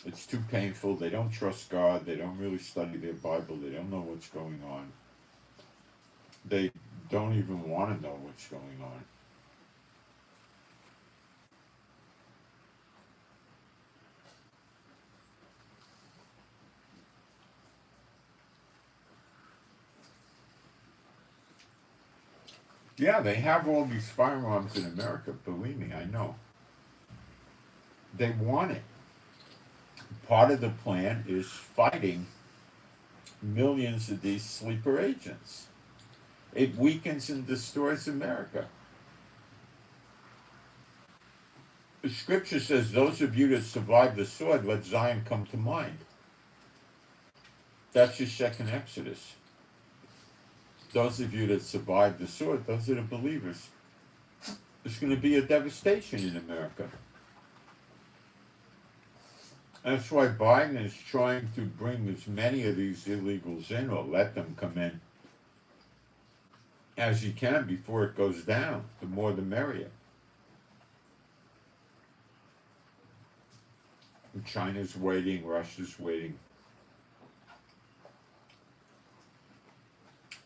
It's too painful. They don't trust God. They don't really study their Bible. They don't know what's going on. They don't even want to know what's going on. Yeah, they have all these firearms in America. Believe me, I know. They want it. Part of the plan is fighting millions of these sleeper agents. It weakens and destroys America. The scripture says, those of you that survive the sword, let Zion come to mind. That's your second Exodus. Those of you that survive the sword, those are the believers. There's going to be a devastation in America. That's why Biden is trying to bring as many of these illegals in, or let them come in, as he can before it goes down. The more the merrier. And China's waiting, Russia's waiting.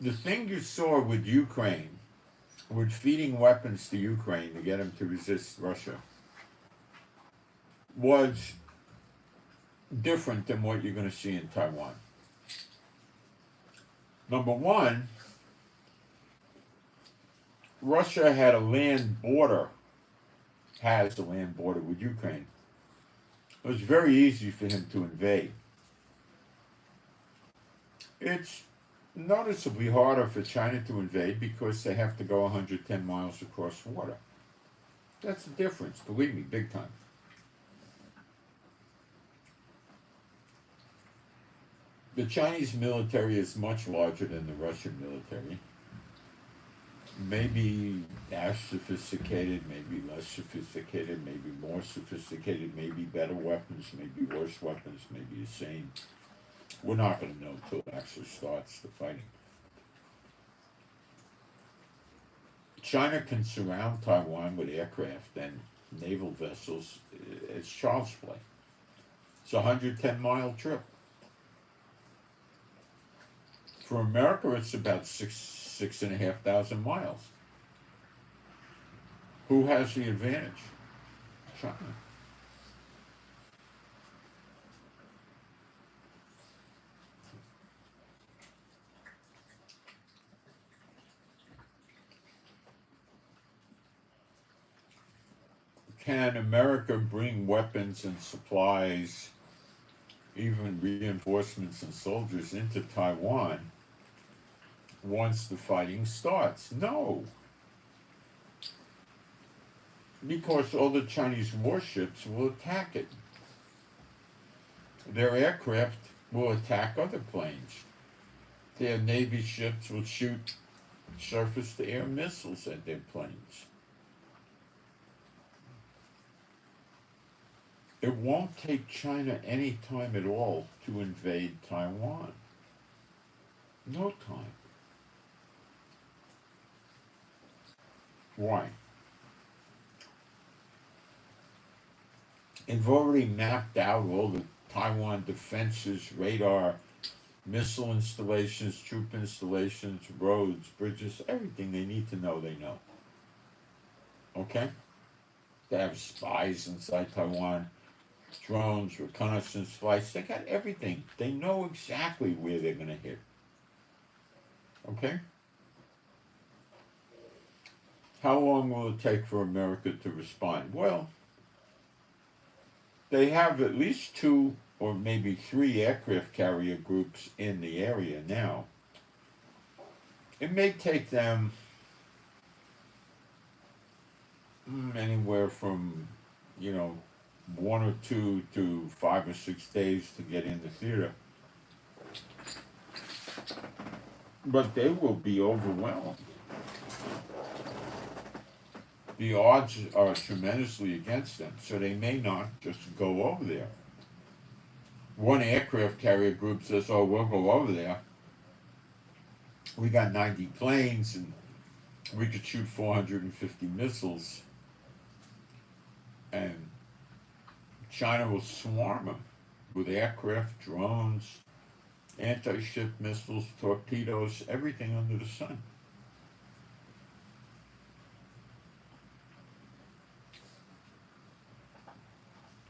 The thing you saw with Ukraine, with feeding weapons to Ukraine to get them to resist Russia, was different than what you're going to see in Taiwan. Number one, Russia had a land border, has a land border with Ukraine. It was very easy for him to invade. It's noticeably harder for China to invade because they have to go 110 miles across water. That's the difference, believe me, big time. The Chinese military is much larger than the Russian military. maybe as sophisticated, maybe less sophisticated, maybe more sophisticated, maybe better weapons, maybe worse weapons, maybe the same. We're not going to know until it actually starts the fighting. China can surround Taiwan with aircraft and naval vessels. It's child's play. It's a 110-mile trip. For America, it's about 6,500 miles. Who has the advantage? China. Can America bring weapons and supplies, even reinforcements and soldiers, into Taiwan once the fighting starts? No. Because all the Chinese warships will attack it. Their aircraft will attack other planes. Their Navy ships will shoot surface-to-air missiles at their planes. It won't take China any time at all to invade Taiwan. No time. Why? They've already mapped out all the Taiwan defenses, radar, missile installations, troop installations, roads, bridges, everything they need to know, they know. Okay? They have spies inside Taiwan, drones, reconnaissance flights, they got everything. They know exactly where they're going to hit. Okay? How long will it take for America to respond? Well, they have at least 2 or maybe 3 aircraft carrier groups in the area now. It may take them anywhere from, 1 or 2 to 5 or 6 days to get in the theater. But they will be overwhelmed. The odds are tremendously against them, so they may not just go over there. One aircraft carrier group says, oh, we'll go over there. We got 90 planes and we could shoot 450 missiles. And China will swarm them with aircraft, drones, anti-ship missiles, torpedoes, everything under the sun.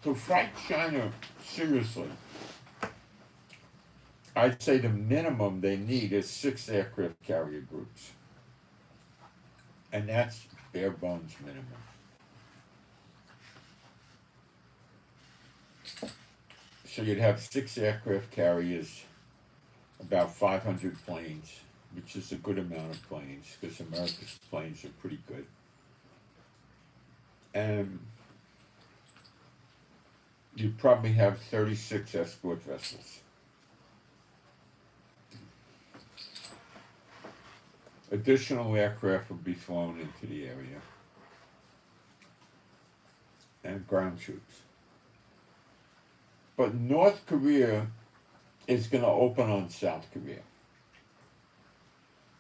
To fight China seriously, I'd say the minimum they need is 6 aircraft carrier groups. And that's bare bones minimum. So you'd have 6 aircraft carriers, about 500 planes, which is a good amount of planes, because America's planes are pretty good. And you'd probably have 36 escort vessels. Additional aircraft would be flown into the area. And ground troops. But North Korea is going to open on South Korea.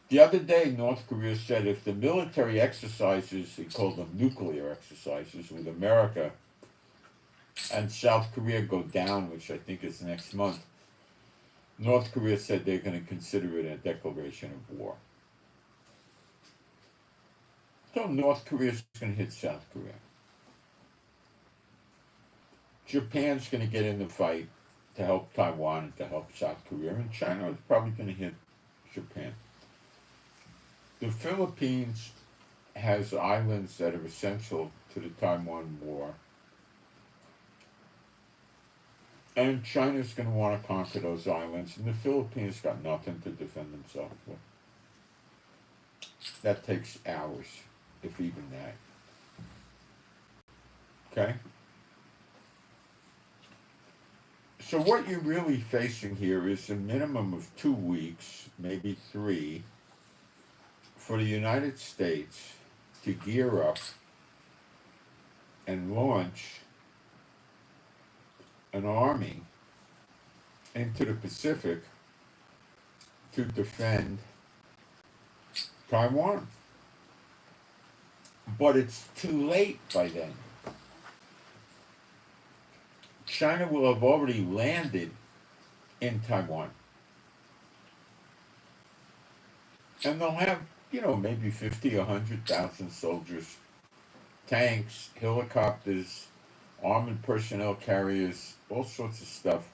The other day, North Korea said if the military exercises, they call them nuclear exercises, with America and South Korea go down, which I think is next month, North Korea said they're going to consider it a declaration of war. So North Korea is going to hit South Korea. Japan's going to get in the fight to help Taiwan and to help South Korea, and China is probably going to hit Japan. The Philippines has islands that are essential to the Taiwan War, and China's going to want to conquer those islands, and the Philippines got nothing to defend themselves with. That takes hours, if even that. Okay? So what you're really facing here is a minimum of 2 weeks, maybe 3, for the United States to gear up and launch an army into the Pacific to defend Taiwan. But it's too late by then. China will have already landed in Taiwan. And they'll have, maybe 50, 100,000 soldiers, tanks, helicopters, armored personnel carriers, all sorts of stuff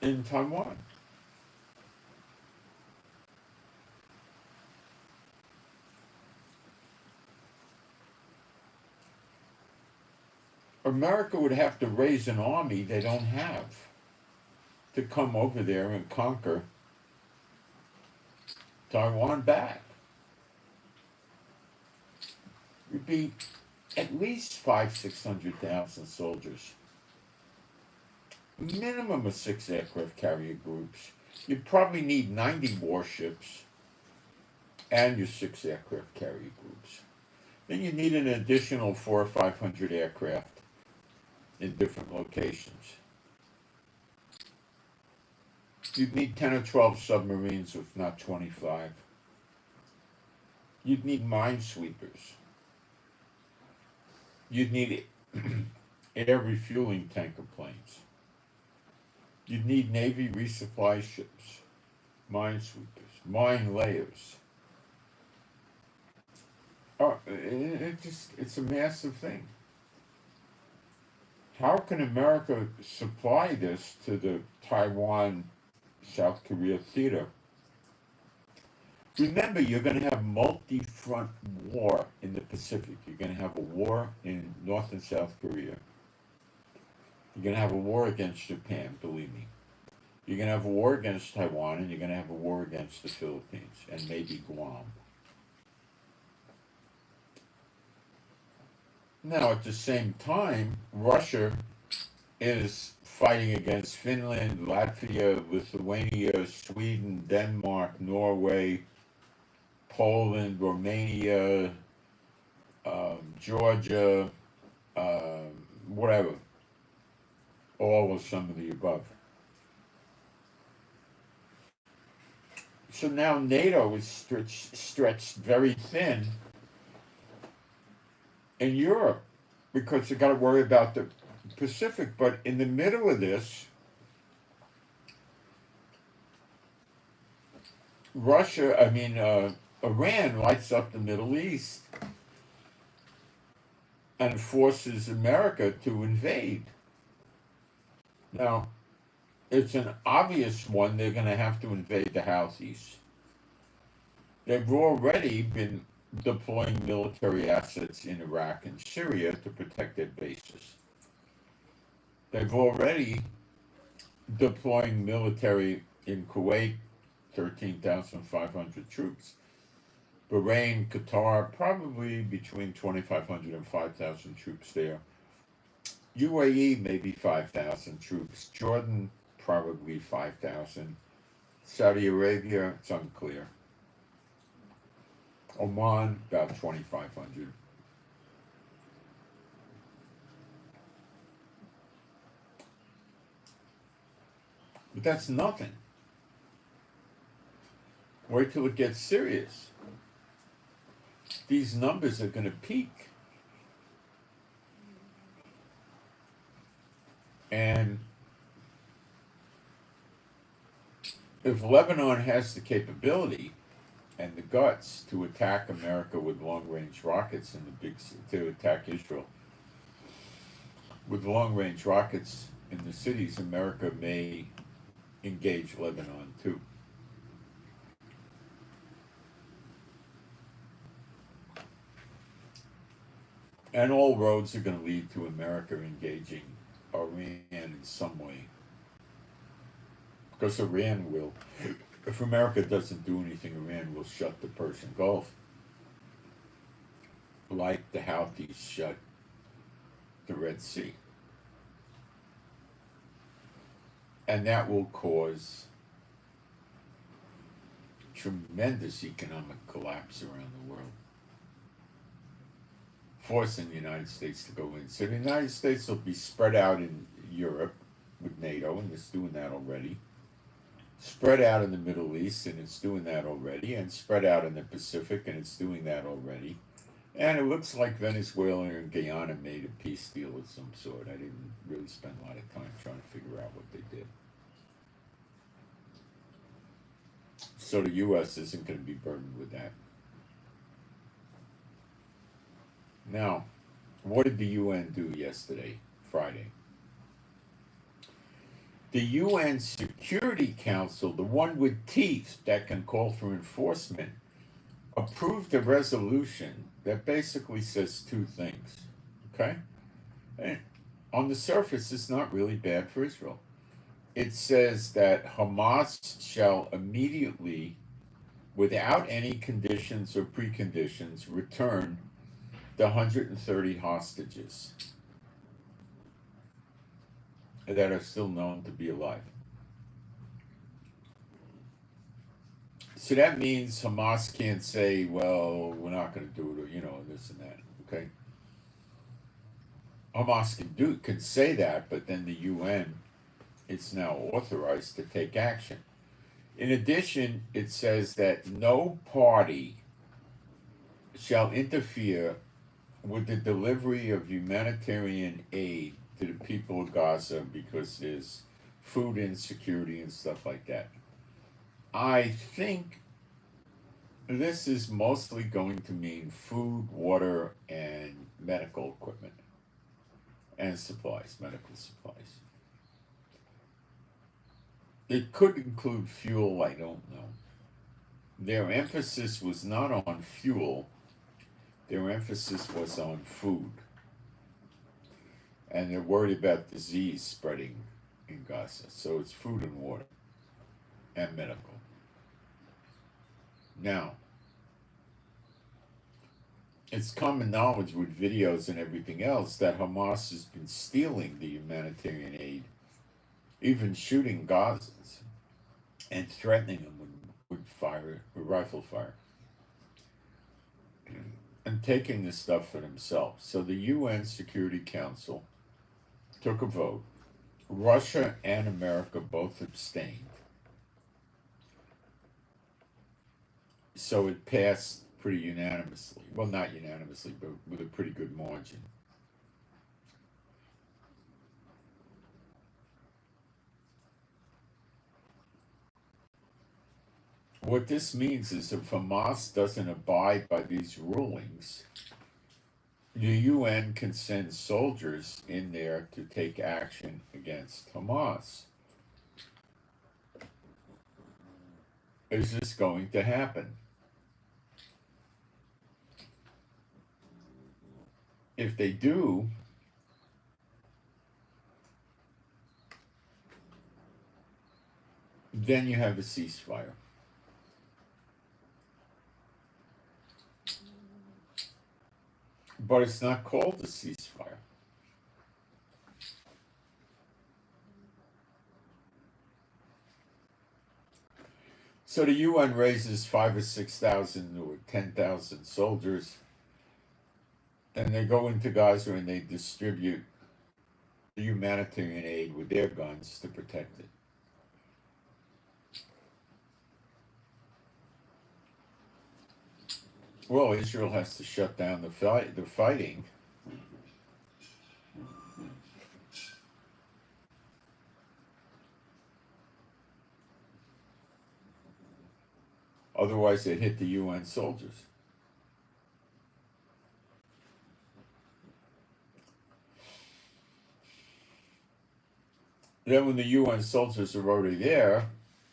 in Taiwan. America would have to raise an army they don't have to come over there and conquer Taiwan back. It'd be at least 600,000 soldiers. Minimum of 6 aircraft carrier groups. You'd probably need 90 warships and your 6 aircraft carrier groups. Then you need an additional 400 or 500 aircraft in different locations. You'd need 10 or 12 submarines, if not 25. You'd need minesweepers. You'd need air refueling tanker planes. You'd need Navy resupply ships, minesweepers, mine layers. It's a massive thing. How can America supply this to the Taiwan, South Korea theater? Remember, you're going to have multi-front war in the Pacific. You're going to have a war in North and South Korea. You're going to have a war against Japan, believe me. You're going to have a war against Taiwan, and you're going to have a war against the Philippines, and maybe Guam. Now, at the same time, Russia is fighting against Finland, Latvia, Lithuania, Sweden, Denmark, Norway, Poland, Romania, Georgia, whatever. All or some of the above. So now NATO is stretched very thin in Europe because they got to worry about the Pacific. But in the middle of this, Iran lights up the Middle East and forces America to invade. Now, it's an obvious one. They're going to have to invade the Houthis. They've already been deploying military assets in Iraq and Syria to protect their bases. They've already deploying military in Kuwait, 13,500 troops. Bahrain, Qatar, probably between 2,500 and 5,000 troops there. UAE, maybe 5,000 troops. Jordan, probably 5,000. Saudi Arabia, it's unclear. Oman, about 2,500. But that's nothing. Wait till it gets serious. These numbers are going to peak. And if Lebanon has the capability and the guts to attack America with long-range rockets to attack Israel with long-range rockets in the cities, America may engage Lebanon too. And all roads are going to lead to America engaging Iran in some way. Because Iran will, if America doesn't do anything, Iran will shut the Persian Gulf. Like the Houthis shut the Red Sea. And that will cause tremendous economic collapse around the world, forcing the United States to go in. So the United States will be spread out in Europe with NATO, and it's doing that already. Spread out in the Middle East, and it's doing that already. And spread out in the Pacific, and it's doing that already. And it looks like Venezuela and Guyana made a peace deal of some sort. I didn't really spend a lot of time trying to figure out what they did. So the U.S. isn't going to be burdened with that. Now, what did the UN do yesterday, Friday? The UN Security Council, the one with teeth that can call for enforcement, approved a resolution that basically says two things. Okay? And on the surface, it's not really bad for Israel. It says that Hamas shall immediately, without any conditions or preconditions, return the 130 hostages that are still known to be alive. So that means Hamas can't say, well, we're not going to do it, or, this and that, okay? Hamas can say that, but then the UN, it's now authorized to take action. In addition, it says that no party shall interfere with the delivery of humanitarian aid to the people of Gaza because there's food insecurity and stuff like that. I think this is mostly going to mean food, water, and medical equipment and supplies, medical supplies. It could include fuel, I don't know. Their emphasis was not on fuel, their emphasis was on food. And they're worried about disease spreading in Gaza. So it's food and water and medical. Now, it's common knowledge with videos and everything else that Hamas has been stealing the humanitarian aid, even shooting Gazans and threatening them with fire, with rifle fire, and taking this stuff for themselves. So the UN Security Council took a vote. Russia and America both abstained. So it passed pretty unanimously. Well, not unanimously, but with a pretty good margin. What this means is if Hamas doesn't abide by these rulings, the UN can send soldiers in there to take action against Hamas. Is this going to happen? If they do, then you have a ceasefire. But it's not called a ceasefire. So the UN raises 5,000 or 6,000 or 10,000 soldiers, and they go into Gaza and they distribute the humanitarian aid with their guns to protect it. Well, Israel has to shut down the fighting. Otherwise, they'd hit the UN soldiers. Then when the UN soldiers are already there,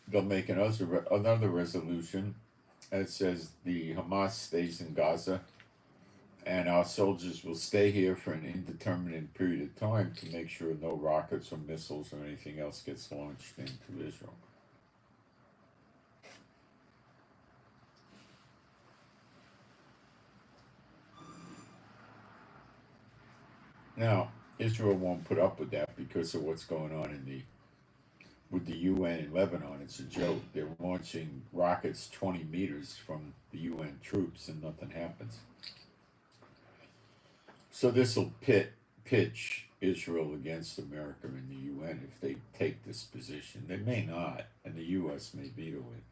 they'll make another resolution that says the Hamas stays in Gaza and our soldiers will stay here for an indeterminate period of time to make sure no rockets or missiles or anything else gets launched into Israel. Now, Israel won't put up with that because of what's going on in the with the UN in Lebanon. It's a joke. They're launching rockets 20 meters from the UN troops and nothing happens. So this will pitch Israel against America in the UN if they take this position. They may not, and the US may veto it.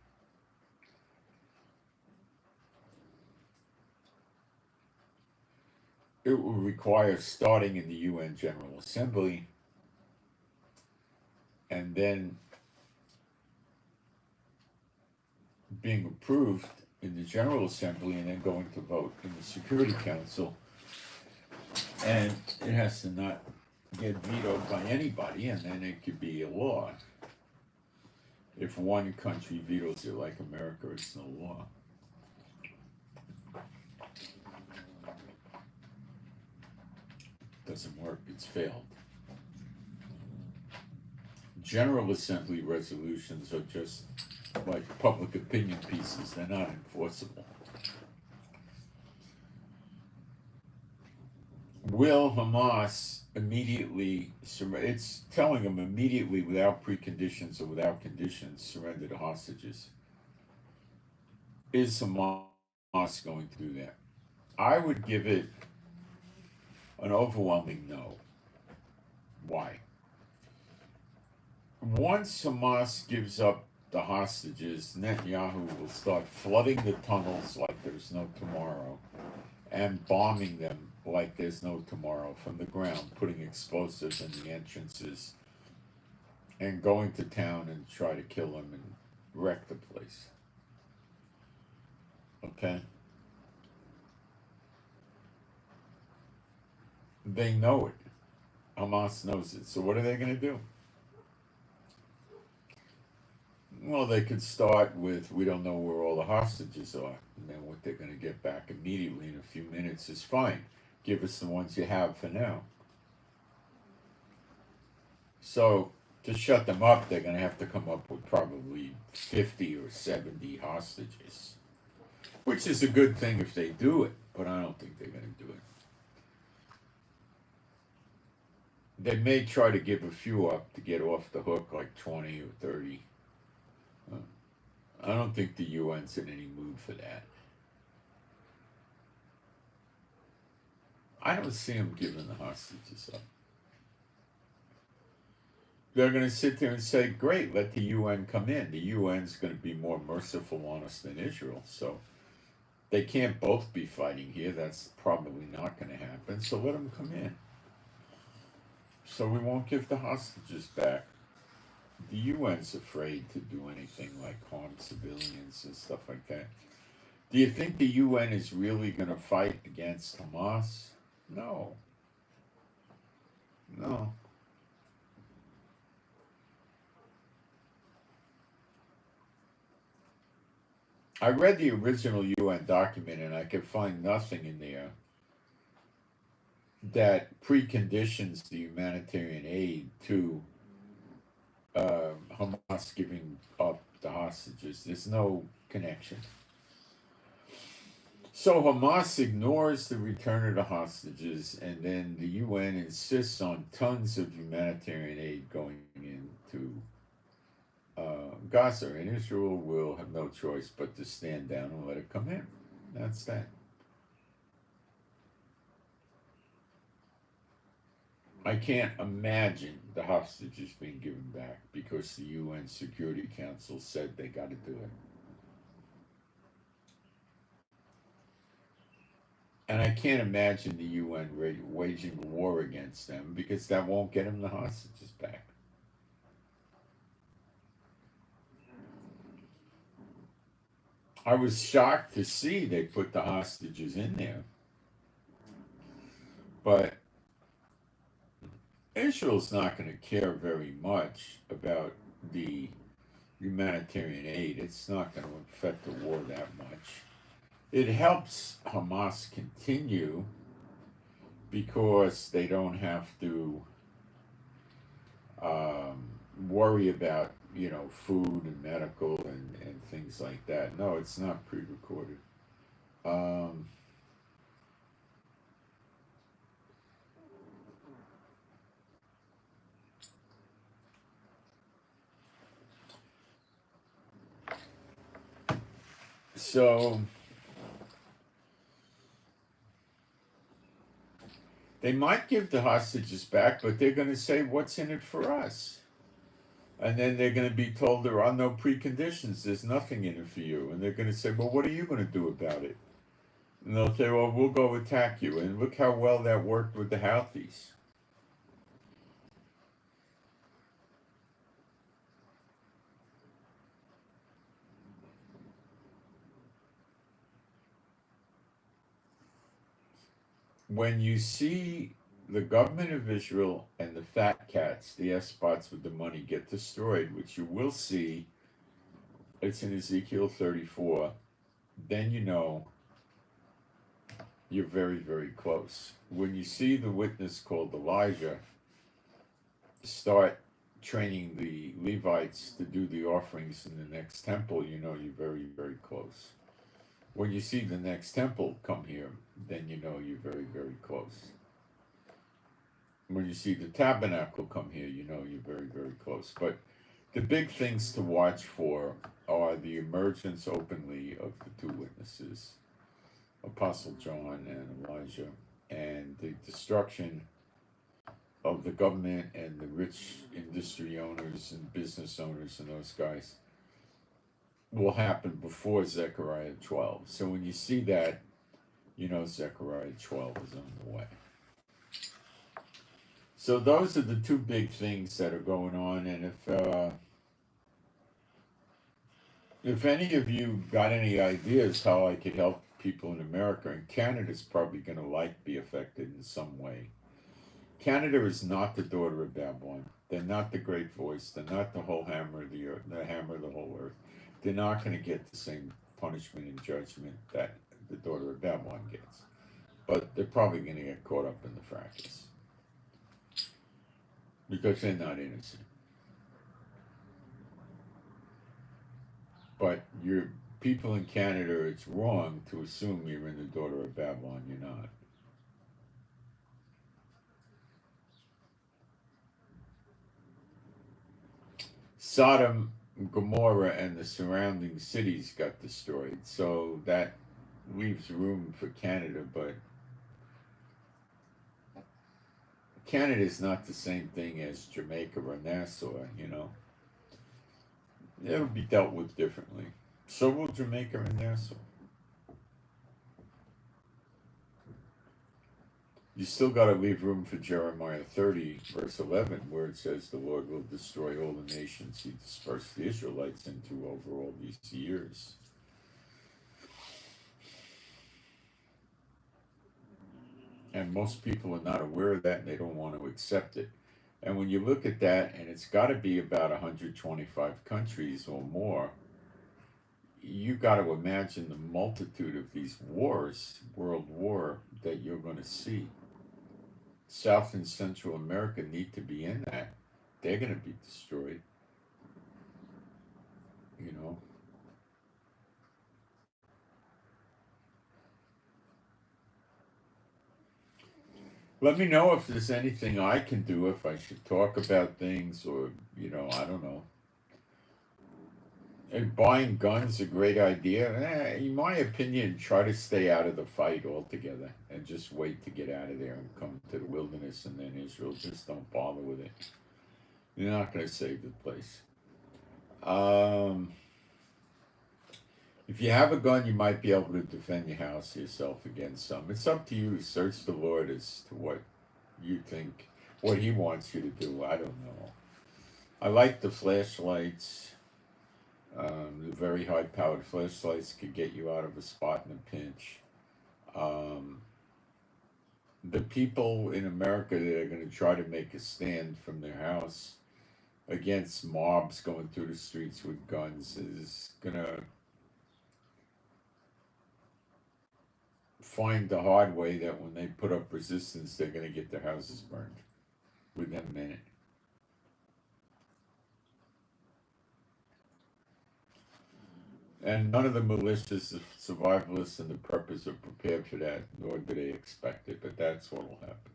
It will require starting in the UN General Assembly and then being approved in the General Assembly and then going to vote in the Security Council. And it has to not get vetoed by anybody, and then it could be a law. If one country vetoes it, like America, it's no law. Doesn't work, it's failed. General Assembly resolutions are just like public opinion pieces, they're not enforceable. Will Hamas immediately surrender? It's telling them immediately, without preconditions or without conditions, surrender the hostages. Is Hamas going to do that? I would give it an overwhelming no. Why? Once Hamas gives up the hostages, Netanyahu will start flooding the tunnels like there's no tomorrow and bombing them like there's no tomorrow from the ground, putting explosives in the entrances and going to town and try to kill them and wreck the place. Okay? They know it. Hamas knows it. So what are they going to do? Well, they could start with, we don't know where all the hostages are. And then what they're going to get back immediately in a few minutes is fine. Give us the ones you have for now. So to shut them up, they're going to have to come up with probably 50 or 70 hostages. Which is a good thing if they do it, but I don't think they're going to do it. They may try to give a few up to get off the hook, like 20 or 30. I don't think the UN's in any mood for that. I don't see them giving the hostages up. They're going to sit there and say, great, let the UN come in. The UN's going to be more merciful on us than Israel. So they can't both be fighting here. That's probably not going to happen. So let them come in. So we won't give the hostages back. The UN's afraid to do anything like harm civilians and stuff like that. Do you think the UN is really going to fight against Hamas? No. No. I read the original UN document and I could find nothing in there that preconditions the humanitarian aid to Hamas giving up the hostages. There's no connection. So Hamas ignores the return of the hostages, and then the UN insists on tons of humanitarian aid going into Gaza, and Israel will have no choice but to stand down and let it come in. That's that. I can't imagine the hostages being given back because the UN Security Council said they got to do it. And I can't imagine the UN waging a war against them because that won't get them the hostages back. I was shocked to see they put the hostages in there. But Israel's not going to care very much about the humanitarian aid. It's not going to affect the war that much. It helps Hamas continue because they don't have to worry about, food and medical and things like that. No, it's not pre-recorded. So they might give the hostages back, but they're going to say, "What's in it for us?" And then they're going to be told there are no preconditions. There's nothing in it for you. And they're going to say, "Well, what are you going to do about it?" And they'll say, "Well, we'll go attack you." And look how well that worked with the Houthis. When you see the government of Israel and the fat cats, the S-spots with the money, get destroyed, which you will see, it's in Ezekiel 34, then you know you're very, very close. When you see the witness called Elijah start training the Levites to do the offerings in the next temple, you know you're very, very close. When you see the next temple come here, then you know you're very, very close. When you see the tabernacle come here, you know you're very, very close. But the big things to watch for are the emergence openly of the two witnesses, Apostle John and Elijah, and the destruction of the government and the rich industry owners and business owners and those guys will happen before Zechariah 12. So when you see that, you know Zechariah 12 is on the way. So those are the two big things that are going on. And if any of you got any ideas how I could help people in America, and Canada's probably going to be affected in some way. Canada is not the daughter of Babylon. They're not the great voice. They're not the whole hammer of the earth, the hammer of the whole earth. They're not going to get the same punishment and judgment that the daughter of Babylon gets. But they're probably going to get caught up in the fracas because they're not innocent. But you're people in Canada, it's wrong to assume you're in the daughter of Babylon. You're not. Sodom, Gomorrah, and the surrounding cities got destroyed, so that leaves room for Canada. But Canada is not the same thing as Jamaica or Nassau. It'll be dealt with differently. So will Jamaica and Nassau. You still got to leave room for Jeremiah 30, verse 11, where it says the Lord will destroy all the nations he dispersed the Israelites into over all these years. And most people are not aware of that and they don't want to accept it. And when you look at that, and it's got to be about 125 countries or more, you got to imagine the multitude of these wars, world war, that you're going to see. South and Central America need to be in that. They're going to be destroyed. Let me know if there's anything I can do, if I should talk about things, or, I don't know. And buying guns a great idea? In my opinion, try to stay out of the fight altogether and just wait to get out of there and come to the wilderness, and then Israel. Just don't bother with it. You're not going to save the place. If you have a gun, you might be able to defend your house yourself against some. It's up to you. Search the Lord as to what you think, what He wants you to do. I don't know. I like the flashlights. The very high-powered flashlights could get you out of a spot in a pinch. The people in America that are going to try to make a stand from their house against mobs going through the streets with guns is going to find the hard way that when they put up resistance, they're going to get their houses burned within a minute. And none of the malicious survivalists and the preppers are prepared for that, nor do they expect it, but that's what will happen.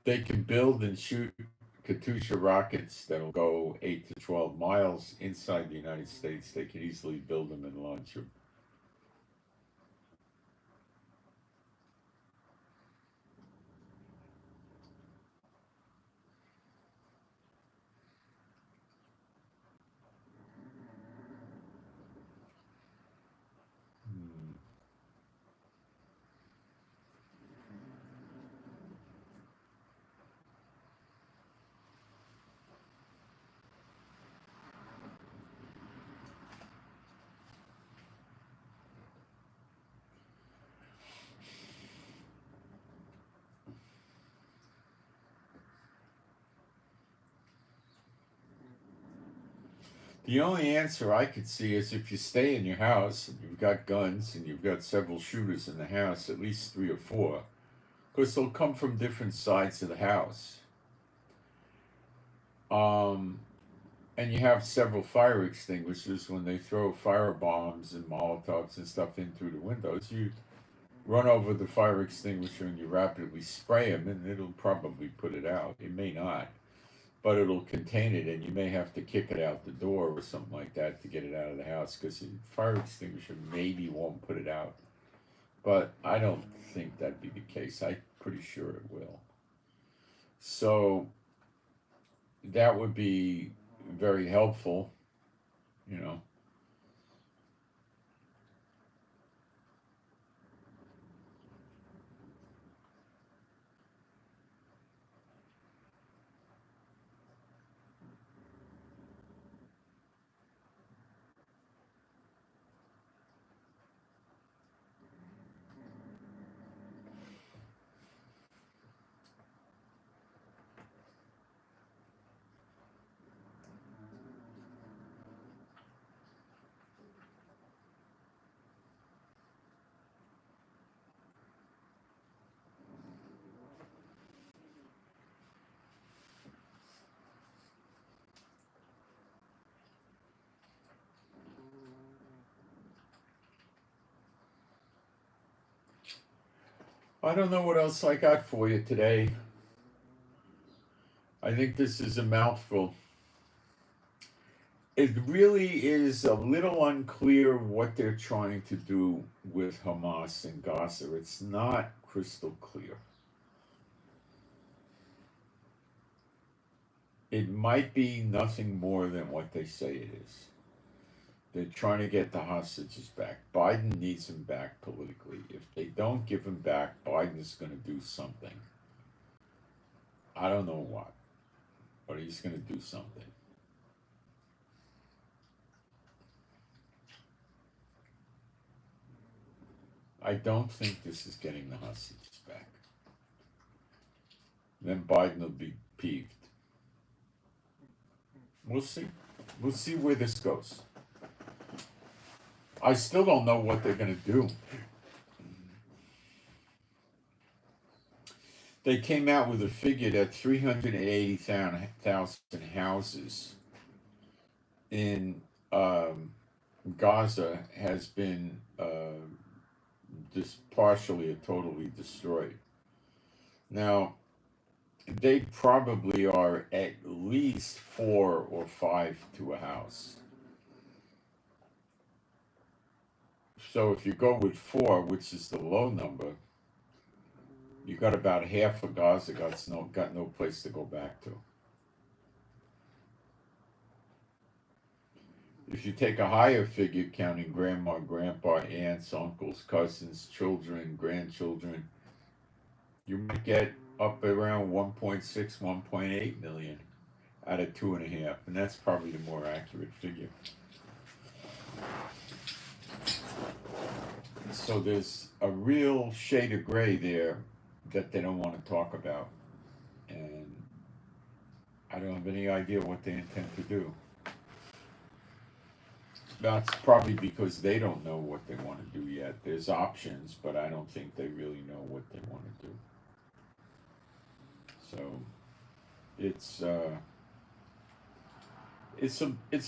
They can build and shoot Katyusha rockets that'll go 8 to 12 miles inside the United States. They can easily build them and launch them. Hmm. The only answer I could see is if you stay in your house and you've got guns and you've got several shooters in the house, at least 3 or 4, because they'll come from different sides of the house. Um, and you have several fire extinguishers. When they throw fire bombs and Molotovs and stuff in through the windows, you run over the fire extinguisher and you rapidly spray them, and it'll probably put it out. It may not, but it'll contain it, and you may have to kick it out the door or something like that to get it out of the house, because the fire extinguisher maybe won't put it out. But I don't think that'd be the case. I'm pretty sure it will. So that would be very helpful, you know. I don't know what else I got for you today. I think this is a mouthful. It really is a little unclear what they're trying to do with Hamas and Gaza. It's not crystal clear. It might be nothing more than what they say it is. They're trying to get the hostages back. Biden needs them back politically. If they don't give them back, Biden is going to do something. I don't know what, but he's going to do something. I don't think this is getting the hostages back. Then Biden will be peeved. We'll see. We'll see where this goes. I still don't know what they're going to do. They came out with a figure that 380,000 houses in Gaza has been just partially or totally destroyed. Now, they probably are at least 4 or 5 to a house. So if you go with 4, which is the low number, you got about half of Gaza got no place to go back to. If you take a higher figure, counting grandma, grandpa, aunts, uncles, cousins, children, grandchildren, you might get up around 1.6, 1.8 million out of 2.5, and that's probably the more accurate figure. So there's a real shade of gray there that they don't want to talk about, and I don't have any idea what they intend to do. That's probably because they don't know what they want to do yet. There's options, but I don't think they really know what they want to do. So it's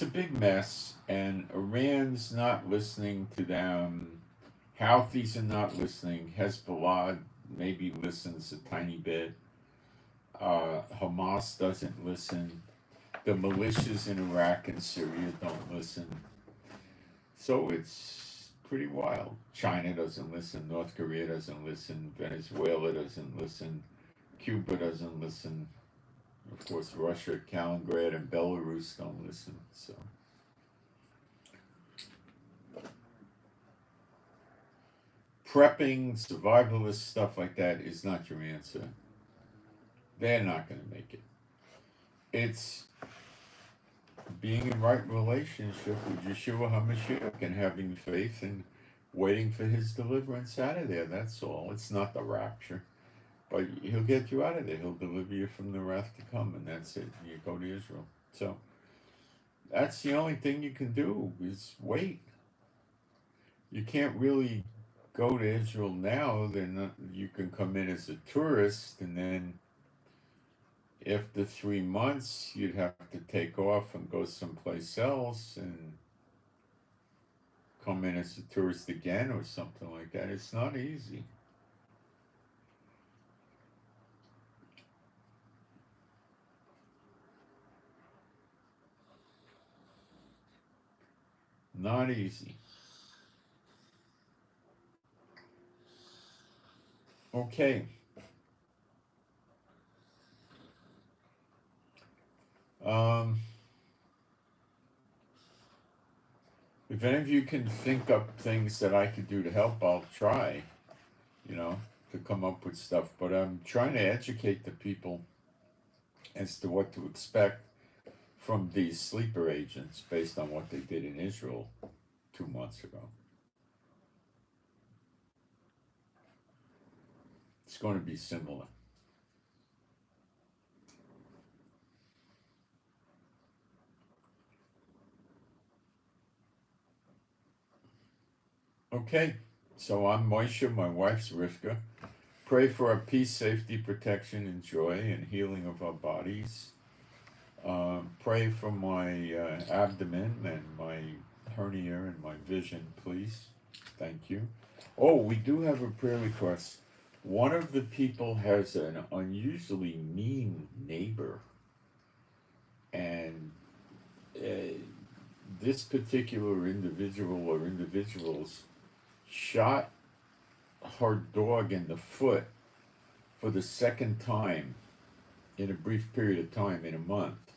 a big mess, and Iran's not listening to them. Houthis are not listening. Hezbollah maybe listens a tiny bit. Hamas doesn't listen. The militias in Iraq and Syria don't listen. So it's pretty wild. China doesn't listen. North Korea doesn't listen. Venezuela doesn't listen. Cuba doesn't listen. Of course, Russia, Kaliningrad, and Belarus don't listen. So prepping, survivalist stuff like that is not your answer. They're not going to make it. It's being in right relationship with Yeshua HaMashiach and having faith and waiting for his deliverance out of there. That's all. It's not the rapture. But he'll get you out of there. He'll deliver you from the wrath to come, and that's it. You go to Israel. So that's the only thing you can do is wait. You can't really go to Israel now. Then you can come in as a tourist, and then after 3 months, you'd have to take off and go someplace else and come in as a tourist again or something like that. It's not easy. Not easy. Okay. If any of you can think up things that I could do to help, I'll try, to come up with stuff. But I'm trying to educate the people as to what to expect from these sleeper agents based on what they did in Israel 2 months ago. It's going to be similar. Okay, so I'm Moshe, my wife's Rivka. Pray for our peace, safety, protection, and joy, and healing of our bodies. Pray for my abdomen and my hernia and my vision, please. Thank you. Oh, we do have a prayer request. One of the people has an unusually mean neighbor, and this particular individual or individuals shot her dog in the foot for the second time in a brief period of time in a month.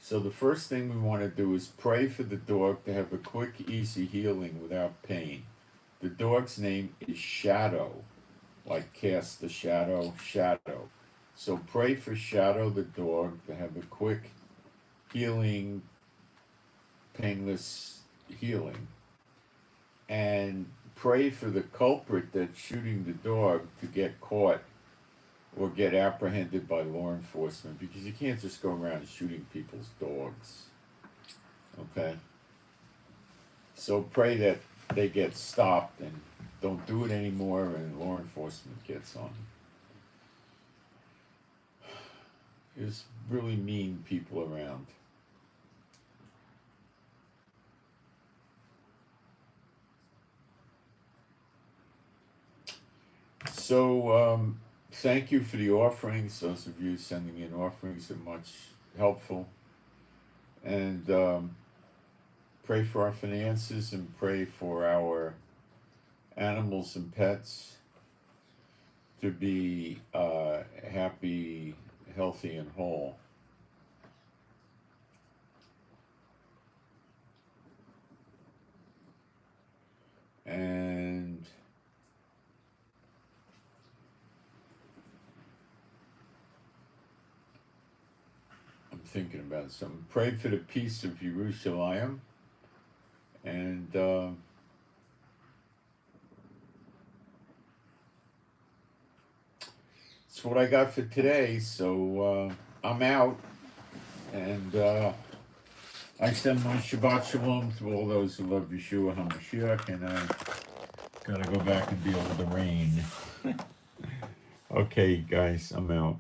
So the first thing we want to do is pray for the dog to have a quick, easy healing without pain. The dog's name is Shadow, like cast the shadow, Shadow. So pray for Shadow the dog to have a quick healing, painless healing. And pray for the culprit that's shooting the dog to get caught or get apprehended by law enforcement, because you can't just go around shooting people's dogs. Okay? So pray that they get stopped and don't do it anymore and law enforcement gets on. There's really mean people around. So, thank you for the offerings. Those of you sending in offerings are much helpful. And pray for our finances and pray for our animals and pets to be happy, healthy, and whole. And thinking about something. Pray for the peace of Jerusalem, and that's what I got for today. So I'm out, and I send my Shabbat Shalom to all those who love Yeshua HaMashiach, and I gotta go back and deal with the rain. Okay, guys, I'm out.